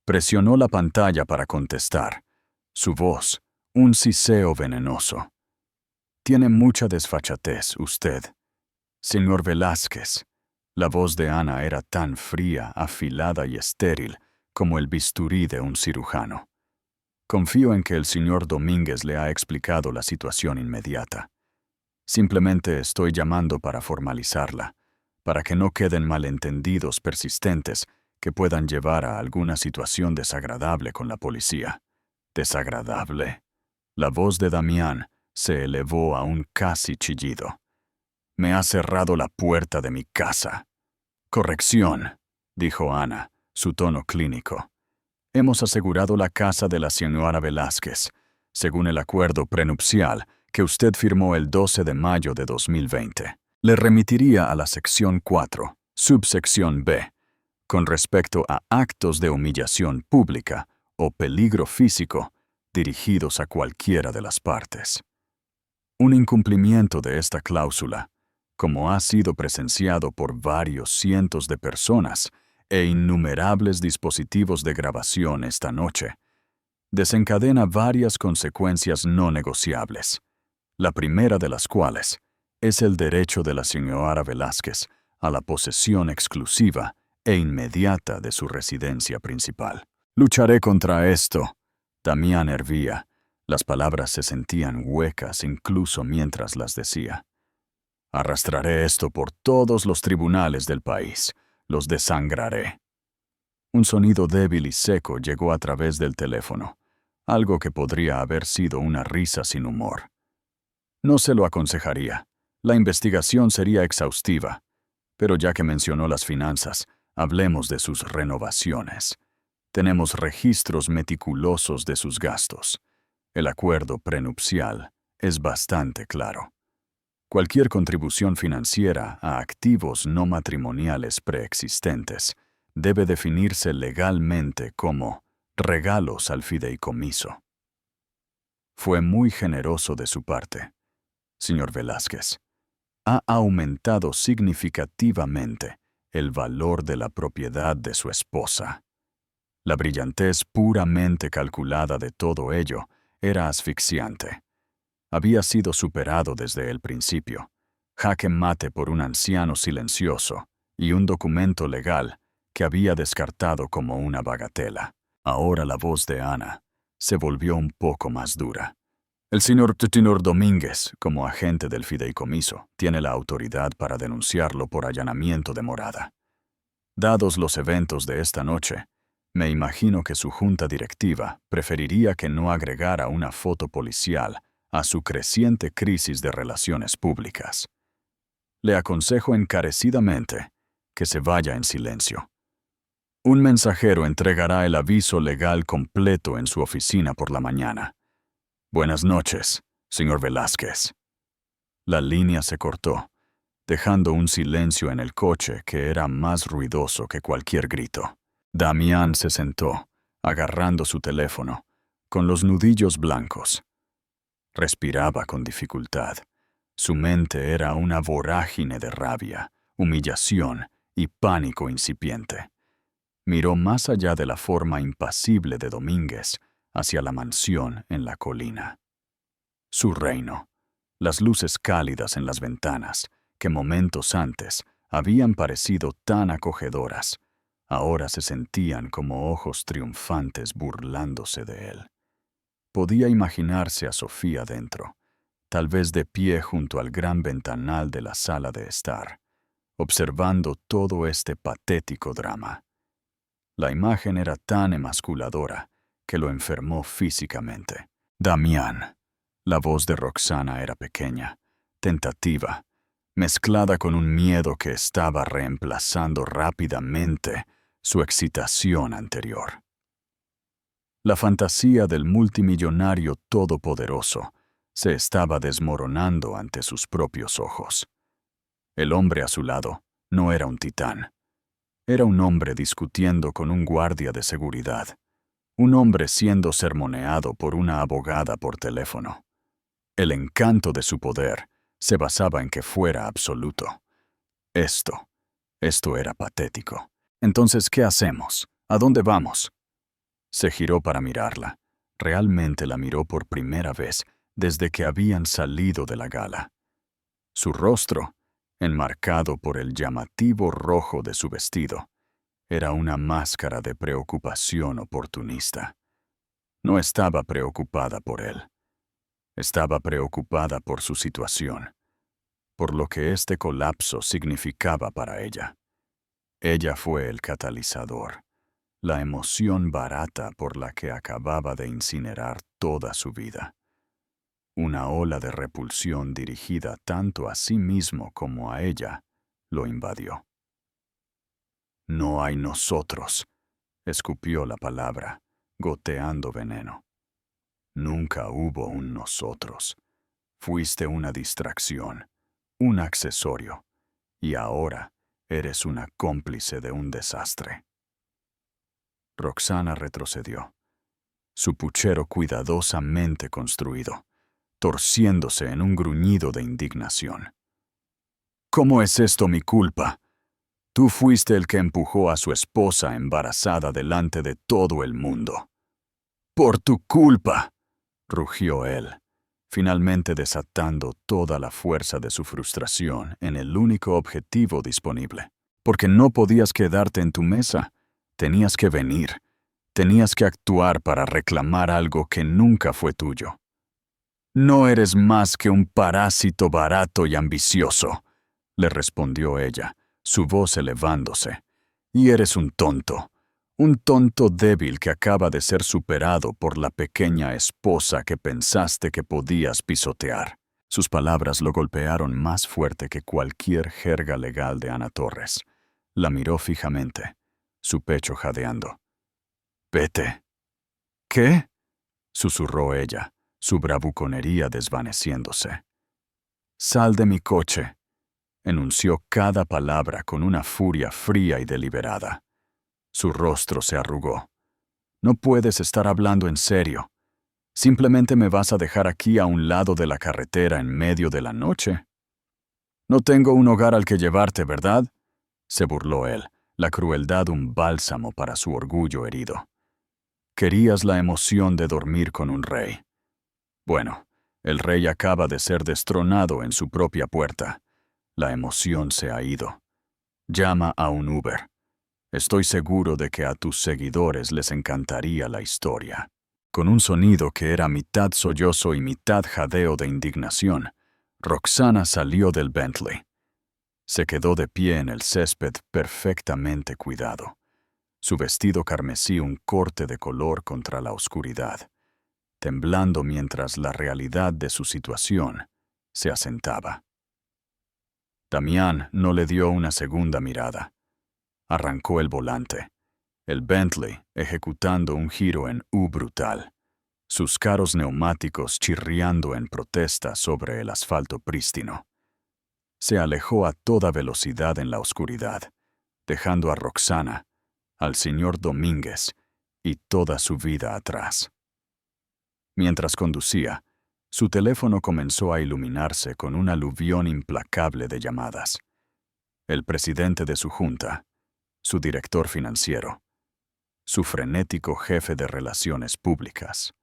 Presionó la pantalla para contestar. Su voz, un siseo venenoso. Tiene mucha desfachatez, usted. Señor Velázquez. La voz de Ana era tan fría, afilada y estéril como el bisturí de un cirujano. Confío en que el señor Domínguez le ha explicado la situación inmediata. Simplemente estoy llamando para formalizarla, para que no queden malentendidos persistentes que puedan llevar a alguna situación desagradable con la policía. ¿Desagradable? La voz de Damián se elevó a un casi chillido. Me ha cerrado la puerta de mi casa. Corrección, dijo Ana, su tono clínico. Hemos asegurado la casa de la señora Velázquez, según el acuerdo prenupcial que usted firmó el 12 de mayo de 2020. Le remitiría a la sección 4, subsección B, con respecto a actos de humillación pública o peligro físico dirigidos a cualquiera de las partes. Un incumplimiento de esta cláusula, como ha sido presenciado por varios cientos de personas e innumerables dispositivos de grabación esta noche, desencadena varias consecuencias no negociables, la primera de las cuales es el derecho de la señora Velázquez a la posesión exclusiva e inmediata de su residencia principal. Lucharé contra esto. Damián hervía. Las palabras se sentían huecas incluso mientras las decía. Arrastraré esto por todos los tribunales del país. Los desangraré. Un sonido débil y seco llegó a través del teléfono, algo que podría haber sido una risa sin humor. No se lo aconsejaría. La investigación sería exhaustiva. Pero ya que mencionó las finanzas, hablemos de sus renovaciones. Tenemos registros meticulosos de sus gastos. El acuerdo prenupcial es bastante claro. Cualquier contribución financiera a activos no matrimoniales preexistentes debe definirse legalmente como regalos al fideicomiso. Fue muy generoso de su parte, señor Velázquez. Ha aumentado significativamente el valor de la propiedad de su esposa. La brillantez puramente calculada de todo ello era asfixiante. Había sido superado desde el principio. Jaque mate por un anciano silencioso y un documento legal que había descartado como una bagatela. Ahora la voz de Ana se volvió un poco más dura. El señor Domínguez, como agente del fideicomiso, tiene la autoridad para denunciarlo por allanamiento de morada. Dados los eventos de esta noche, me imagino que su junta directiva preferiría que no agregara una foto policial a su creciente crisis de relaciones públicas. Le aconsejo encarecidamente que se vaya en silencio. Un mensajero entregará el aviso legal completo en su oficina por la mañana. Buenas noches, señor Velázquez. La línea se cortó, dejando un silencio en el coche que era más ruidoso que cualquier grito. Damián se sentó, agarrando su teléfono, con los nudillos blancos. Respiraba con dificultad. Su mente era una vorágine de rabia, humillación y pánico incipiente. Miró más allá de la forma impasible de Domínguez, hacia la mansión en la colina. Su reino, las luces cálidas en las ventanas, que momentos antes habían parecido tan acogedoras, ahora se sentían como ojos triunfantes burlándose de él. Podía imaginarse a Sofía dentro, tal vez de pie junto al gran ventanal de la sala de estar, observando todo este patético drama. La imagen era tan emasculadora que lo enfermó físicamente. Damián. La voz de Roxana era pequeña, tentativa, mezclada con un miedo que estaba reemplazando rápidamente su excitación anterior. La fantasía del multimillonario todopoderoso se estaba desmoronando ante sus propios ojos. El hombre a su lado no era un titán. Era un hombre discutiendo con un guardia de seguridad, un hombre siendo sermoneado por una abogada por teléfono. El encanto de su poder se basaba en que fuera absoluto. Esto era patético. Entonces, ¿qué hacemos? ¿A dónde vamos? Se giró para mirarla. Realmente la miró por primera vez desde que habían salido de la gala. Su rostro, enmarcado por el llamativo rojo de su vestido, era una máscara de preocupación oportunista. No estaba preocupada por él. Estaba preocupada por su situación, por lo que este colapso significaba para ella. Ella fue el catalizador, la emoción barata por la que acababa de incinerar toda su vida. Una ola de repulsión dirigida tanto a sí mismo como a ella lo invadió. No hay nosotros, escupió la palabra, goteando veneno. Nunca hubo un nosotros. Fuiste una distracción, un accesorio, y ahora eres una cómplice de un desastre. Roxana retrocedió, su puchero cuidadosamente construido, torciéndose en un gruñido de indignación. ¿Cómo es esto mi culpa? Tú fuiste el que empujó a su esposa embarazada delante de todo el mundo. ¡Por tu culpa!, rugió él, finalmente desatando toda la fuerza de su frustración en el único objetivo disponible. Porque no podías quedarte en tu mesa. Tenías que venir. Tenías que actuar para reclamar algo que nunca fue tuyo. No eres más que un parásito barato y ambicioso, le respondió ella, su voz elevándose. Y eres un tonto débil que acaba de ser superado por la pequeña esposa que pensaste que podías pisotear. Sus palabras lo golpearon más fuerte que cualquier jerga legal de Ana Torres. La miró fijamente, su pecho jadeando. «Vete». «¿Qué?», susurró ella, su bravuconería desvaneciéndose. «Sal de mi coche», enunció cada palabra con una furia fría y deliberada. Su rostro se arrugó. «No puedes estar hablando en serio. ¿Simplemente me vas a dejar aquí a un lado de la carretera en medio de la noche? No tengo un hogar al que llevarte, ¿verdad?», se burló él, la crueldad un bálsamo para su orgullo herido. «Querías la emoción de dormir con un rey. Bueno, el rey acaba de ser destronado en su propia puerta. La emoción se ha ido. Llama a un Uber. Estoy seguro de que a tus seguidores les encantaría la historia. Con un sonido que era mitad sollozo y mitad jadeo de indignación, Roxana salió del Bentley. Se quedó de pie en el césped perfectamente cuidado. Su vestido carmesí un corte de color contra la oscuridad, temblando mientras la realidad de su situación se asentaba. Damián no le dio una segunda mirada. Arrancó el volante, el Bentley ejecutando un giro en U brutal, sus caros neumáticos chirriando en protesta sobre el asfalto prístino. Se alejó a toda velocidad en la oscuridad, dejando a Roxana, al señor Domínguez y toda su vida atrás. Mientras conducía, su teléfono comenzó a iluminarse con un aluvión implacable de llamadas. El presidente de su junta, su director financiero, su frenético jefe de relaciones públicas.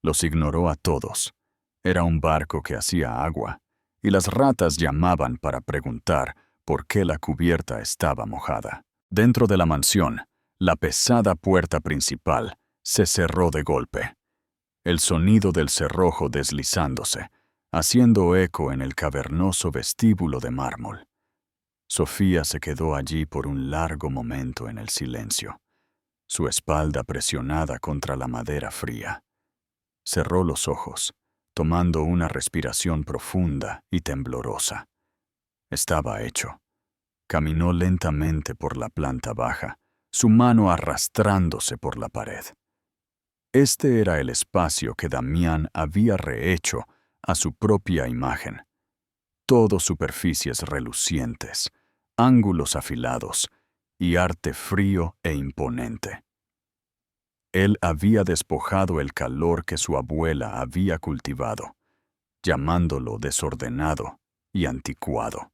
Los ignoró a todos. Era un barco que hacía agua, y las ratas llamaban para preguntar por qué la cubierta estaba mojada. Dentro de la mansión, la pesada puerta principal se cerró de golpe. El sonido del cerrojo deslizándose, haciendo eco en el cavernoso vestíbulo de mármol. Sofía se quedó allí por un largo momento en el silencio, su espalda presionada contra la madera fría. Cerró los ojos, tomando una respiración profunda y temblorosa. Estaba hecho. Caminó lentamente por la planta baja, su mano arrastrándose por la pared. Este era el espacio que Damián había rehecho a su propia imagen. Todo superficies relucientes, ángulos afilados y arte frío e imponente. Él había despojado el calor que su abuela había cultivado, llamándolo desordenado y anticuado.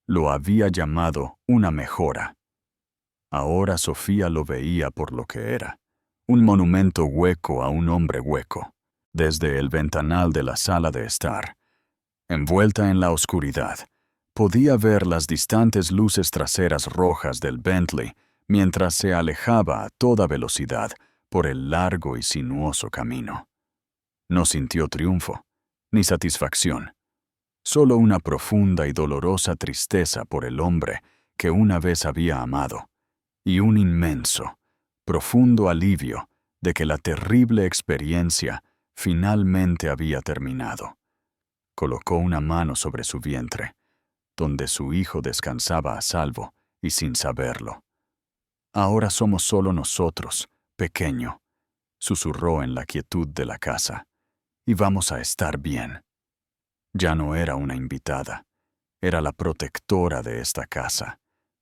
Lo había llamado una mejora. Ahora Sofía lo veía por lo que era, un monumento hueco a un hombre hueco, desde el ventanal de la sala de estar. Envuelta en la oscuridad, podía ver las distantes luces traseras rojas del Bentley mientras se alejaba a toda velocidad por el largo y sinuoso camino. No sintió triunfo, ni satisfacción, solo una profunda y dolorosa tristeza por el hombre que una vez había amado, y un inmenso, profundo alivio de que la terrible experiencia finalmente había terminado. Colocó una mano sobre su vientre, donde su hijo descansaba a salvo y sin saberlo. Ahora somos solo nosotros, pequeño, susurró en la quietud de la casa, y vamos a estar bien. Ya no era una invitada, era la protectora de esta casa,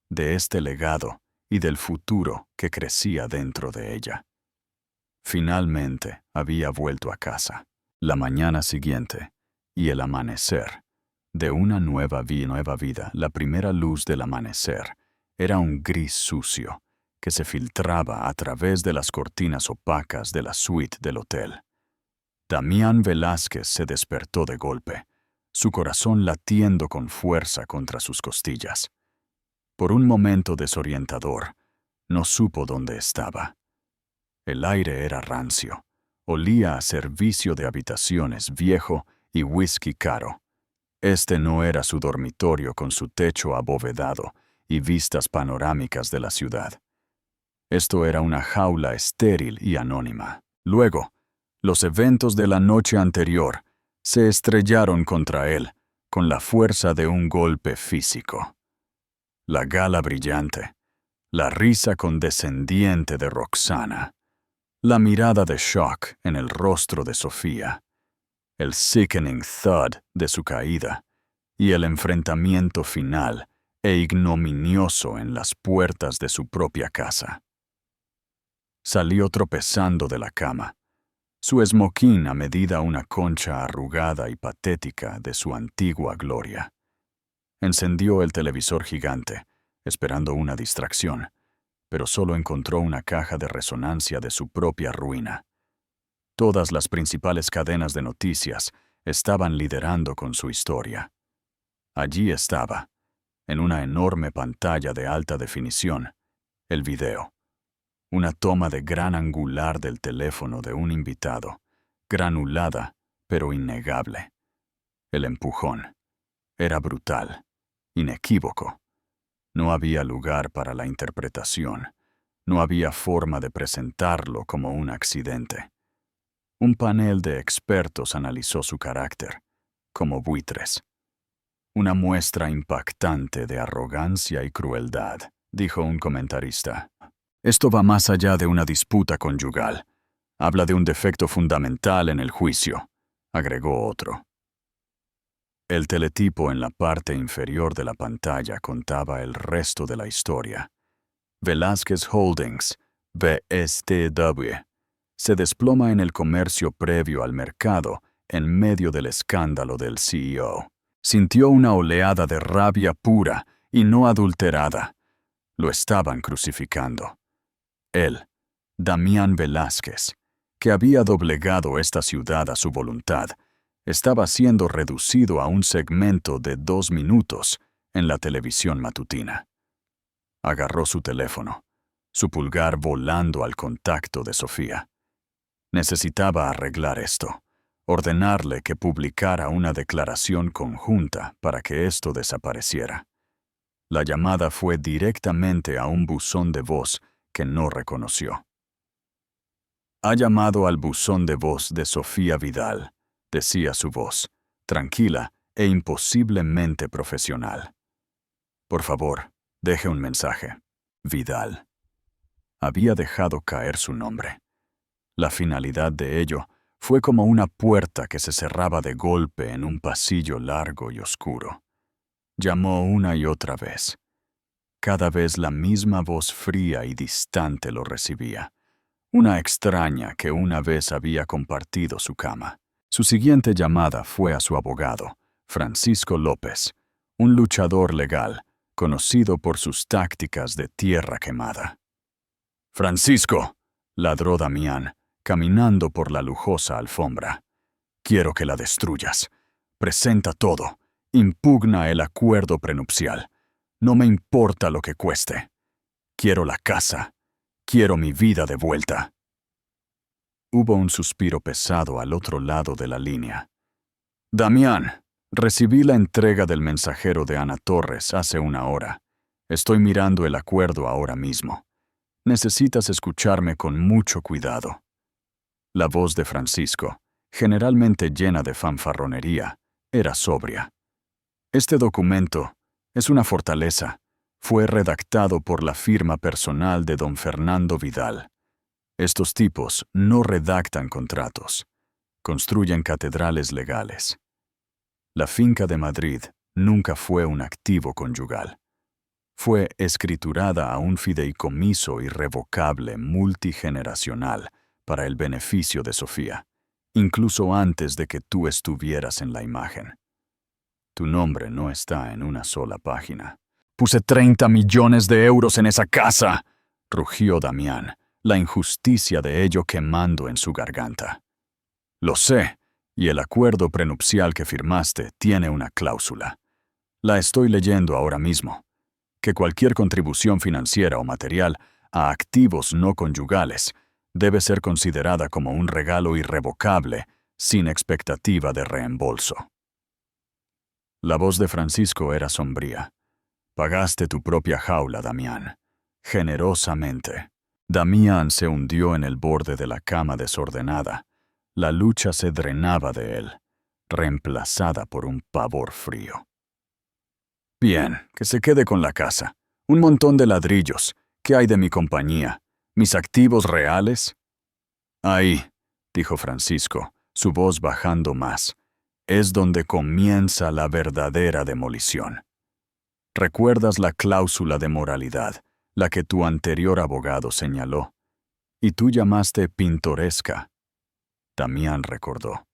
de este legado y del futuro que crecía dentro de ella. Finalmente había vuelto a casa. La mañana siguiente y el amanecer de una nueva vida, la primera luz del amanecer, era un gris sucio que se filtraba a través de las cortinas opacas de la suite del hotel. Damián Velázquez se despertó de golpe, su corazón latiendo con fuerza contra sus costillas. Por un momento desorientador, no supo dónde estaba. El aire era rancio, olía a servicio de habitaciones viejo y whisky caro. Este no era su dormitorio con su techo abovedado y vistas panorámicas de la ciudad. Esto era una jaula estéril y anónima. Luego, los eventos de la noche anterior se estrellaron contra él con la fuerza de un golpe físico. La gala brillante, la risa condescendiente de Roxana, la mirada de shock en el rostro de Sofía, el sickening thud de su caída y el enfrentamiento final e ignominioso en las puertas de su propia casa. Salió tropezando de la cama, su esmoquín a medida una concha arrugada y patética de su antigua gloria. Encendió el televisor gigante, esperando una distracción, pero solo encontró una caja de resonancia de su propia ruina. Todas las principales cadenas de noticias estaban liderando con su historia. Allí estaba, en una enorme pantalla de alta definición, El video. Una toma de gran angular del teléfono de un invitado, granulada, pero innegable. El empujón. Era brutal, inequívoco. No había lugar para la interpretación. No había forma de presentarlo como un accidente. Un panel de expertos analizó su carácter, como buitres. Una muestra impactante de arrogancia y crueldad, dijo un comentarista. Esto va más allá de una disputa conyugal. Habla de un defecto fundamental en el juicio, agregó otro. El teletipo en la parte inferior de la pantalla contaba el resto de la historia. Velázquez Holdings, VSTW, se desploma en el comercio previo al mercado en medio del escándalo del CEO. Sintió una oleada de rabia pura y no adulterada. Lo estaban crucificando. Él, Damián Velázquez, que había doblegado esta ciudad a su voluntad, estaba siendo reducido a un segmento de 2 minutos en la televisión matutina. Agarró su teléfono, su pulgar volando al contacto de Sofía. Necesitaba arreglar esto, ordenarle que publicara una declaración conjunta para que esto desapareciera. La llamada fue directamente a un buzón de voz que no reconoció. Ha llamado al buzón de voz de Sofía Vidal, decía su voz, tranquila e imposiblemente profesional. Por favor, deje un mensaje. Vidal. Había dejado caer su nombre. La finalidad de ello fue como una puerta que se cerraba de golpe en un pasillo largo y oscuro. Llamó una y otra vez. Cada vez la misma voz fría y distante lo recibía. Una extraña que una vez había compartido su cama. Su siguiente llamada fue a su abogado, Francisco López, un luchador legal, conocido por sus tácticas de tierra quemada. «Francisco», ladró Damián, caminando por la lujosa alfombra. «Quiero que la destruyas. Presenta todo. Impugna el acuerdo prenupcial. No me importa lo que cueste. Quiero la casa. Quiero mi vida de vuelta». Hubo un suspiro pesado al otro lado de la línea. «Damián, recibí la entrega del mensajero de Ana Torres hace 1 hora. Estoy mirando el acuerdo ahora mismo. Necesitas escucharme con mucho cuidado». La voz de Francisco, generalmente llena de fanfarronería, era sobria. «Este documento es una fortaleza. Fue redactado por la firma personal de don Fernando Vidal. Estos tipos no redactan contratos. Construyen catedrales legales. La finca de Madrid nunca fue un activo conyugal. Fue escriturada a un fideicomiso irrevocable multigeneracional para el beneficio de Sofía, incluso antes de que tú estuvieras en la imagen. Tu nombre no está en una sola página. «Puse 30 millones de euros en esa casa», rugió Damián, la injusticia de ello quemando en su garganta. «Lo sé, y el acuerdo prenupcial que firmaste tiene una cláusula. La estoy leyendo ahora mismo. Que cualquier contribución financiera o material a activos no conyugales debe ser considerada como un regalo irrevocable, sin expectativa de reembolso». La voz de Francisco era sombría. «Pagaste tu propia jaula, Damián. Generosamente». Damián se hundió en el borde de la cama desordenada. La lucha se drenaba de él, reemplazada por un pavor frío. «Bien, que se quede con la casa. Un montón de ladrillos. ¿Qué hay de mi compañía? ¿Mis activos reales?» «Ahí», dijo Francisco, su voz bajando más, «es donde comienza la verdadera demolición. ¿Recuerdas la cláusula de moralidad, la que tu anterior abogado señaló? Y tú llamaste pintoresca». Damián recordó.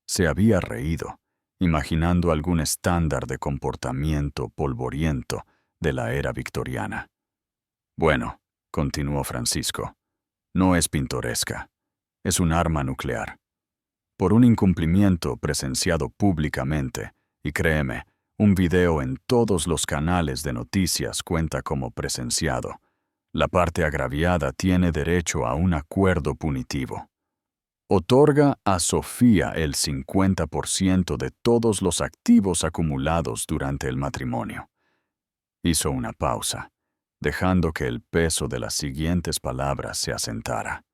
Se había reído, imaginando algún estándar de comportamiento polvoriento de la era victoriana. «Bueno», continuó Francisco, «no es pintoresca. Es un arma nuclear. Por un incumplimiento presenciado públicamente, y créeme, un video en todos los canales de noticias cuenta como presenciado, La parte agraviada tiene derecho a un acuerdo punitivo. Otorga a Sofía el 50% de todos los activos acumulados durante el matrimonio. Hizo una pausa, dejando que el peso de las siguientes palabras se asentara.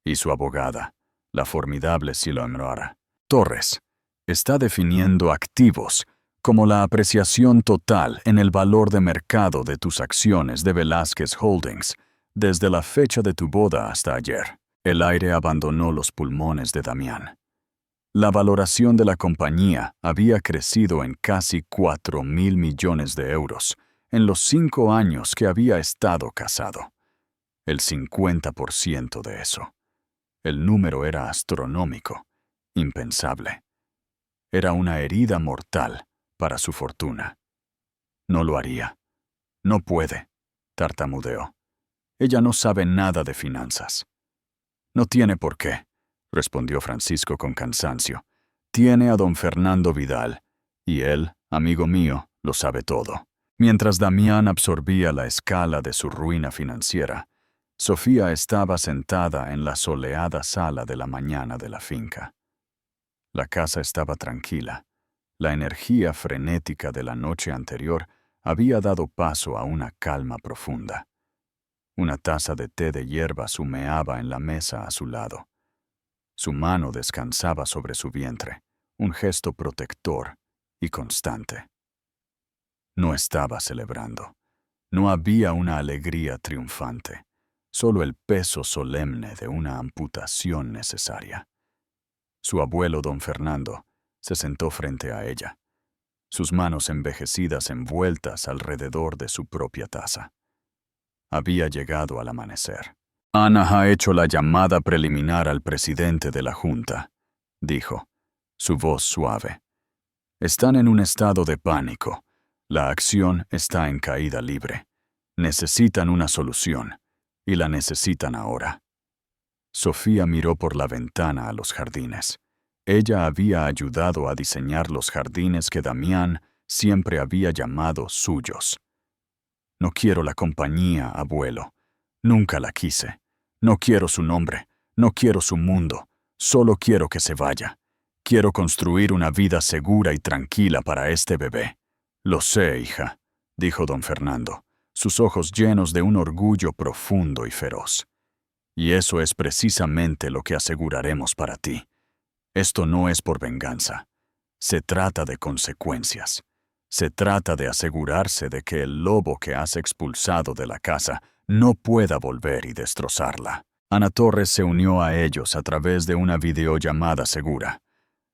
Y su abogada, la formidable Siloamrara Torres, está definiendo activos como la apreciación total en el valor de mercado de tus acciones de Velázquez Holdings desde la fecha de tu boda hasta ayer. El aire abandonó los pulmones de Damián. La valoración de la compañía había crecido en casi 4.000 millones de euros en los 5 años que había estado casado. El 50% de eso. El número era astronómico, impensable. Era una herida mortal para su fortuna. No lo haría. No puede, tartamudeó. Ella no sabe nada de finanzas. No tiene por qué, respondió Francisco con cansancio. Tiene a don Fernando Vidal, y él, amigo mío, lo sabe todo. Mientras Damián absorbía la escala de su ruina financiera, Sofía estaba sentada en la soleada sala de la mañana de la finca. La casa estaba tranquila. La energía frenética de la noche anterior había dado paso a una calma profunda. Una taza de té de hierbas humeaba en la mesa a su lado. Su mano descansaba sobre su vientre, un gesto protector y constante. No estaba celebrando. No había una alegría triunfante, solo el peso solemne de una amputación necesaria. Su abuelo, don Fernando, se sentó frente a ella, sus manos envejecidas envueltas alrededor de su propia taza. Había llegado al amanecer. Ana ha hecho la llamada preliminar al presidente de la Junta, dijo, su voz suave. Están en un estado de pánico. La acción está en caída libre. Necesitan una solución, y la necesitan ahora. Sofía miró por la ventana a los jardines. Ella había ayudado a diseñar los jardines que Damián siempre había llamado suyos. No quiero la compañía, abuelo. Nunca la quise. No quiero su nombre. No quiero su mundo. Solo quiero que se vaya. Quiero construir una vida segura y tranquila para este bebé. Lo sé, hija, dijo don Fernando, sus ojos llenos de un orgullo profundo y feroz. Y eso es precisamente lo que aseguraremos para ti. Esto no es por venganza. Se trata de consecuencias. Se trata de asegurarse de que el lobo que has expulsado de la casa no pueda volver y destrozarla. Ana Torres se unió a ellos a través de una videollamada segura.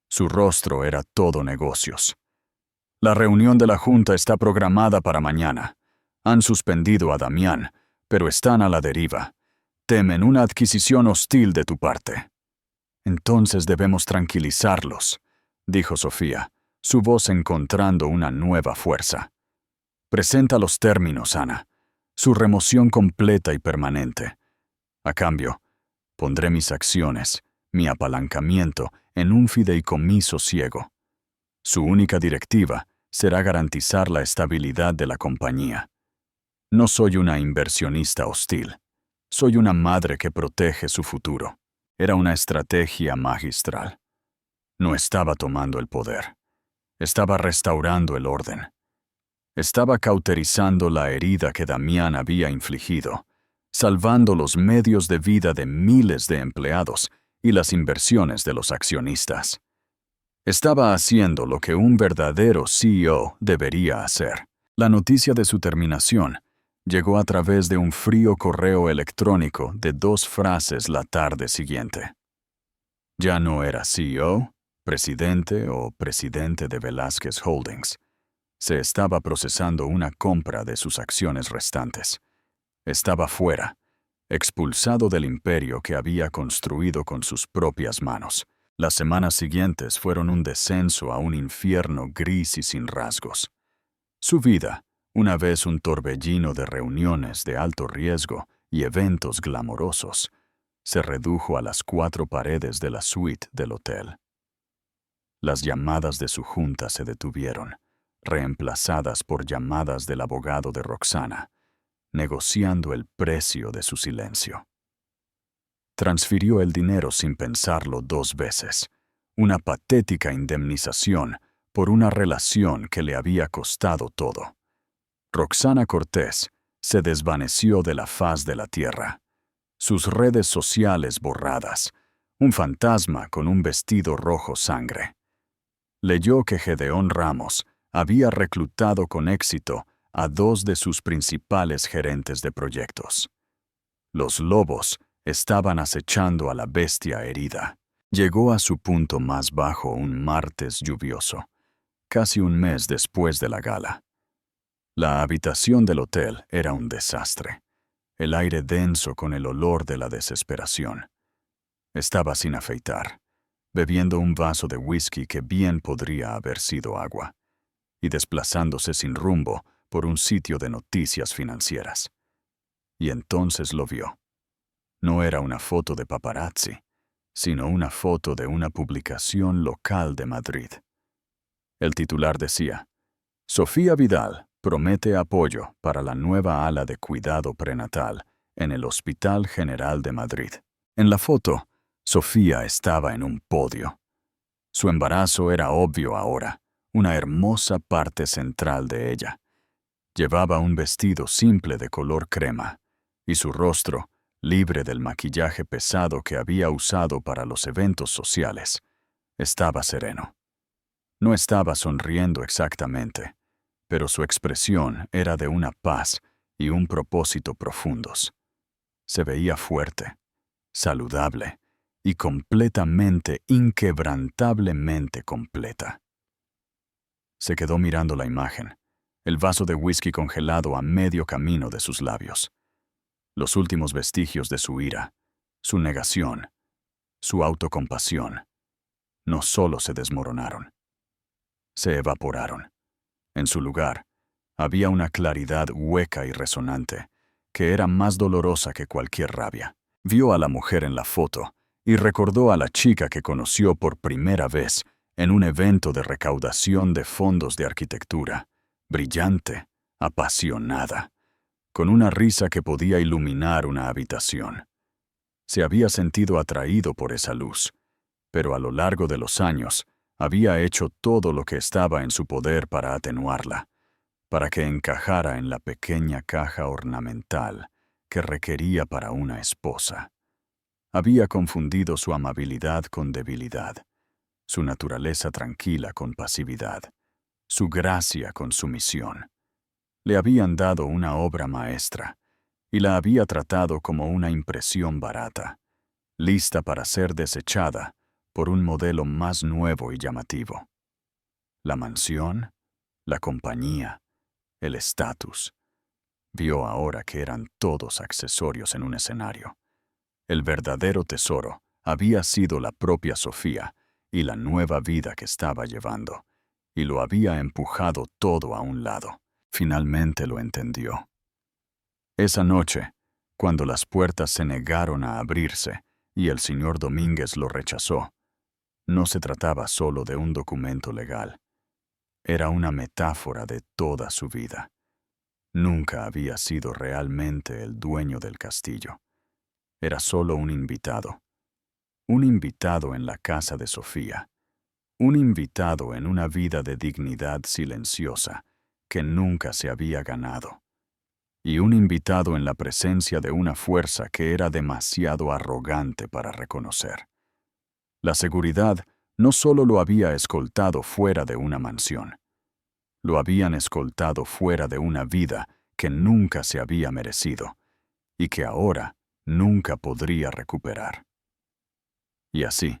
Su rostro era todo negocios. La reunión de la Junta está programada para mañana. Han suspendido a Damián, pero están a la deriva. Temen una adquisición hostil de tu parte. Entonces debemos tranquilizarlos, dijo Sofía, su voz encontrando una nueva fuerza. Presenta los términos, Ana. Su remoción completa y permanente. A cambio, pondré mis acciones, mi apalancamiento, en un fideicomiso ciego. Su única directiva será garantizar la estabilidad de la compañía. No soy una inversionista hostil. Soy una madre que protege su futuro. Era una estrategia magistral. No estaba tomando el poder. Estaba restaurando el orden. Estaba cauterizando la herida que Damián había infligido, salvando los medios de vida de miles de empleados y las inversiones de los accionistas. Estaba haciendo lo que un verdadero CEO debería hacer. La noticia de su terminación llegó a través de un frío correo electrónico de 2 frases la tarde siguiente. Ya no era CEO, presidente o presidente de Velázquez Holdings. Se estaba procesando una compra de sus acciones restantes. Estaba fuera, expulsado del imperio que había construido con sus propias manos. Las semanas siguientes fueron un descenso a un infierno gris y sin rasgos. Su vida, una vez un torbellino de reuniones de alto riesgo y eventos glamorosos, se redujo a las 4 paredes de la suite del hotel. Las llamadas de su junta se detuvieron, reemplazadas por llamadas del abogado de Roxana. negociando el precio de su silencio. Transfirió el dinero sin pensarlo 2 veces, una patética indemnización por una relación que le había costado todo. Roxana Cortés se desvaneció de la faz de la tierra, sus redes sociales borradas, un fantasma con un vestido rojo sangre. Leyó que Gedeón Ramos había reclutado con éxito a 2 de sus principales gerentes de proyectos. Los lobos estaban acechando a la bestia herida. Llegó a su punto más bajo un martes lluvioso, casi un mes después de la gala. La habitación del hotel era un desastre, el aire denso con el olor de la desesperación. Estaba sin afeitar, bebiendo un vaso de whisky que bien podría haber sido agua, y desplazándose sin rumbo por un sitio de noticias financieras. Y entonces lo vio. No era una foto de paparazzi, sino una foto de una publicación local de Madrid. El titular decía: Sofía Vidal promete apoyo para la nueva ala de cuidado prenatal en el Hospital General de Madrid. En la foto, Sofía estaba en un podio. Su embarazo era obvio ahora, una hermosa parte central de ella. Llevaba un vestido simple de color crema, y su rostro, libre del maquillaje pesado que había usado para los eventos sociales, estaba sereno. No estaba sonriendo exactamente, pero su expresión era de una paz y un propósito profundos. Se veía fuerte, saludable y completamente, inquebrantablemente completa. Se quedó mirando la imagen, el vaso de whisky congelado a medio camino de sus labios. Los últimos vestigios de su ira, su negación, su autocompasión, no solo se desmoronaron, se evaporaron. En su lugar, había una claridad hueca y resonante, que era más dolorosa que cualquier rabia. Vio a la mujer en la foto y recordó a la chica que conoció por primera vez en un evento de recaudación de fondos de arquitectura, brillante, apasionada, con una risa que podía iluminar una habitación. Se había sentido atraído por esa luz, pero a lo largo de los años había hecho todo lo que estaba en su poder para atenuarla, para que encajara en la pequeña caja ornamental que requería para una esposa. Había confundido su amabilidad con debilidad, su naturaleza tranquila con pasividad, su gracia con sumisión. Le habían dado una obra maestra y la había tratado como una impresión barata, lista para ser desechada por un modelo más nuevo y llamativo. La mansión, la compañía, el estatus. Vio ahora que eran todos accesorios en un escenario. El verdadero tesoro había sido la propia Sofía y la nueva vida que estaba llevando, y lo había empujado todo a un lado. Finalmente lo entendió. Esa noche, cuando las puertas se negaron a abrirse y el señor Domínguez lo rechazó, no se trataba solo de un documento legal. Era una metáfora de toda su vida. Nunca había sido realmente el dueño del castillo. Era solo un invitado en la casa de Sofía, un invitado en una vida de dignidad silenciosa que nunca se había ganado, y un invitado en la presencia de una fuerza que era demasiado arrogante para reconocer. La seguridad no solo lo había escoltado fuera de una mansión, lo habían escoltado fuera de una vida que nunca se había merecido y que ahora nunca podría recuperar. Y así,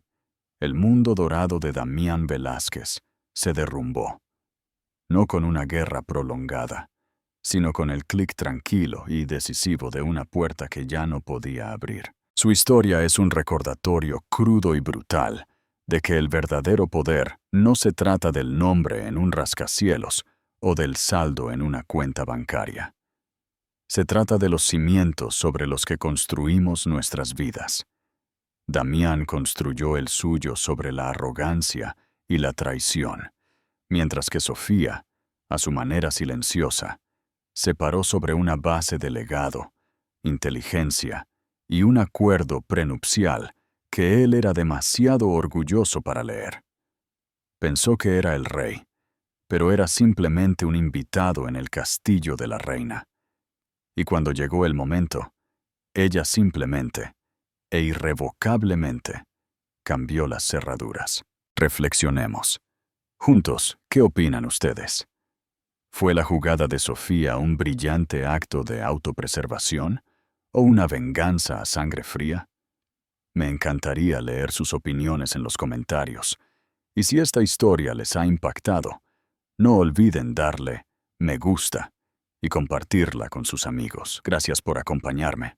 el mundo dorado de Damián Velázquez se derrumbó, no con una guerra prolongada, sino con el clic tranquilo y decisivo de una puerta que ya no podía abrir. Su historia es un recordatorio crudo y brutal de que el verdadero poder no se trata del nombre en un rascacielos o del saldo en una cuenta bancaria. Se trata de los cimientos sobre los que construimos nuestras vidas. Damián construyó el suyo sobre la arrogancia y la traición, mientras que Sofía, a su manera silenciosa, Se paró sobre una base de legado, inteligencia y un acuerdo prenupcial que él era demasiado orgulloso para leer. Pensó que era el rey, pero era simplemente un invitado en el castillo de la reina. Y cuando llegó el momento, ella simplemente e irrevocablemente cambió las cerraduras. Reflexionemos. Juntos, ¿qué opinan ustedes? ¿Fue la jugada de Sofía un brillante acto de autopreservación o una venganza a sangre fría? Me encantaría leer sus opiniones en los comentarios. Y si esta historia les ha impactado, no olviden darle me gusta y compartirla con sus amigos. Gracias por acompañarme.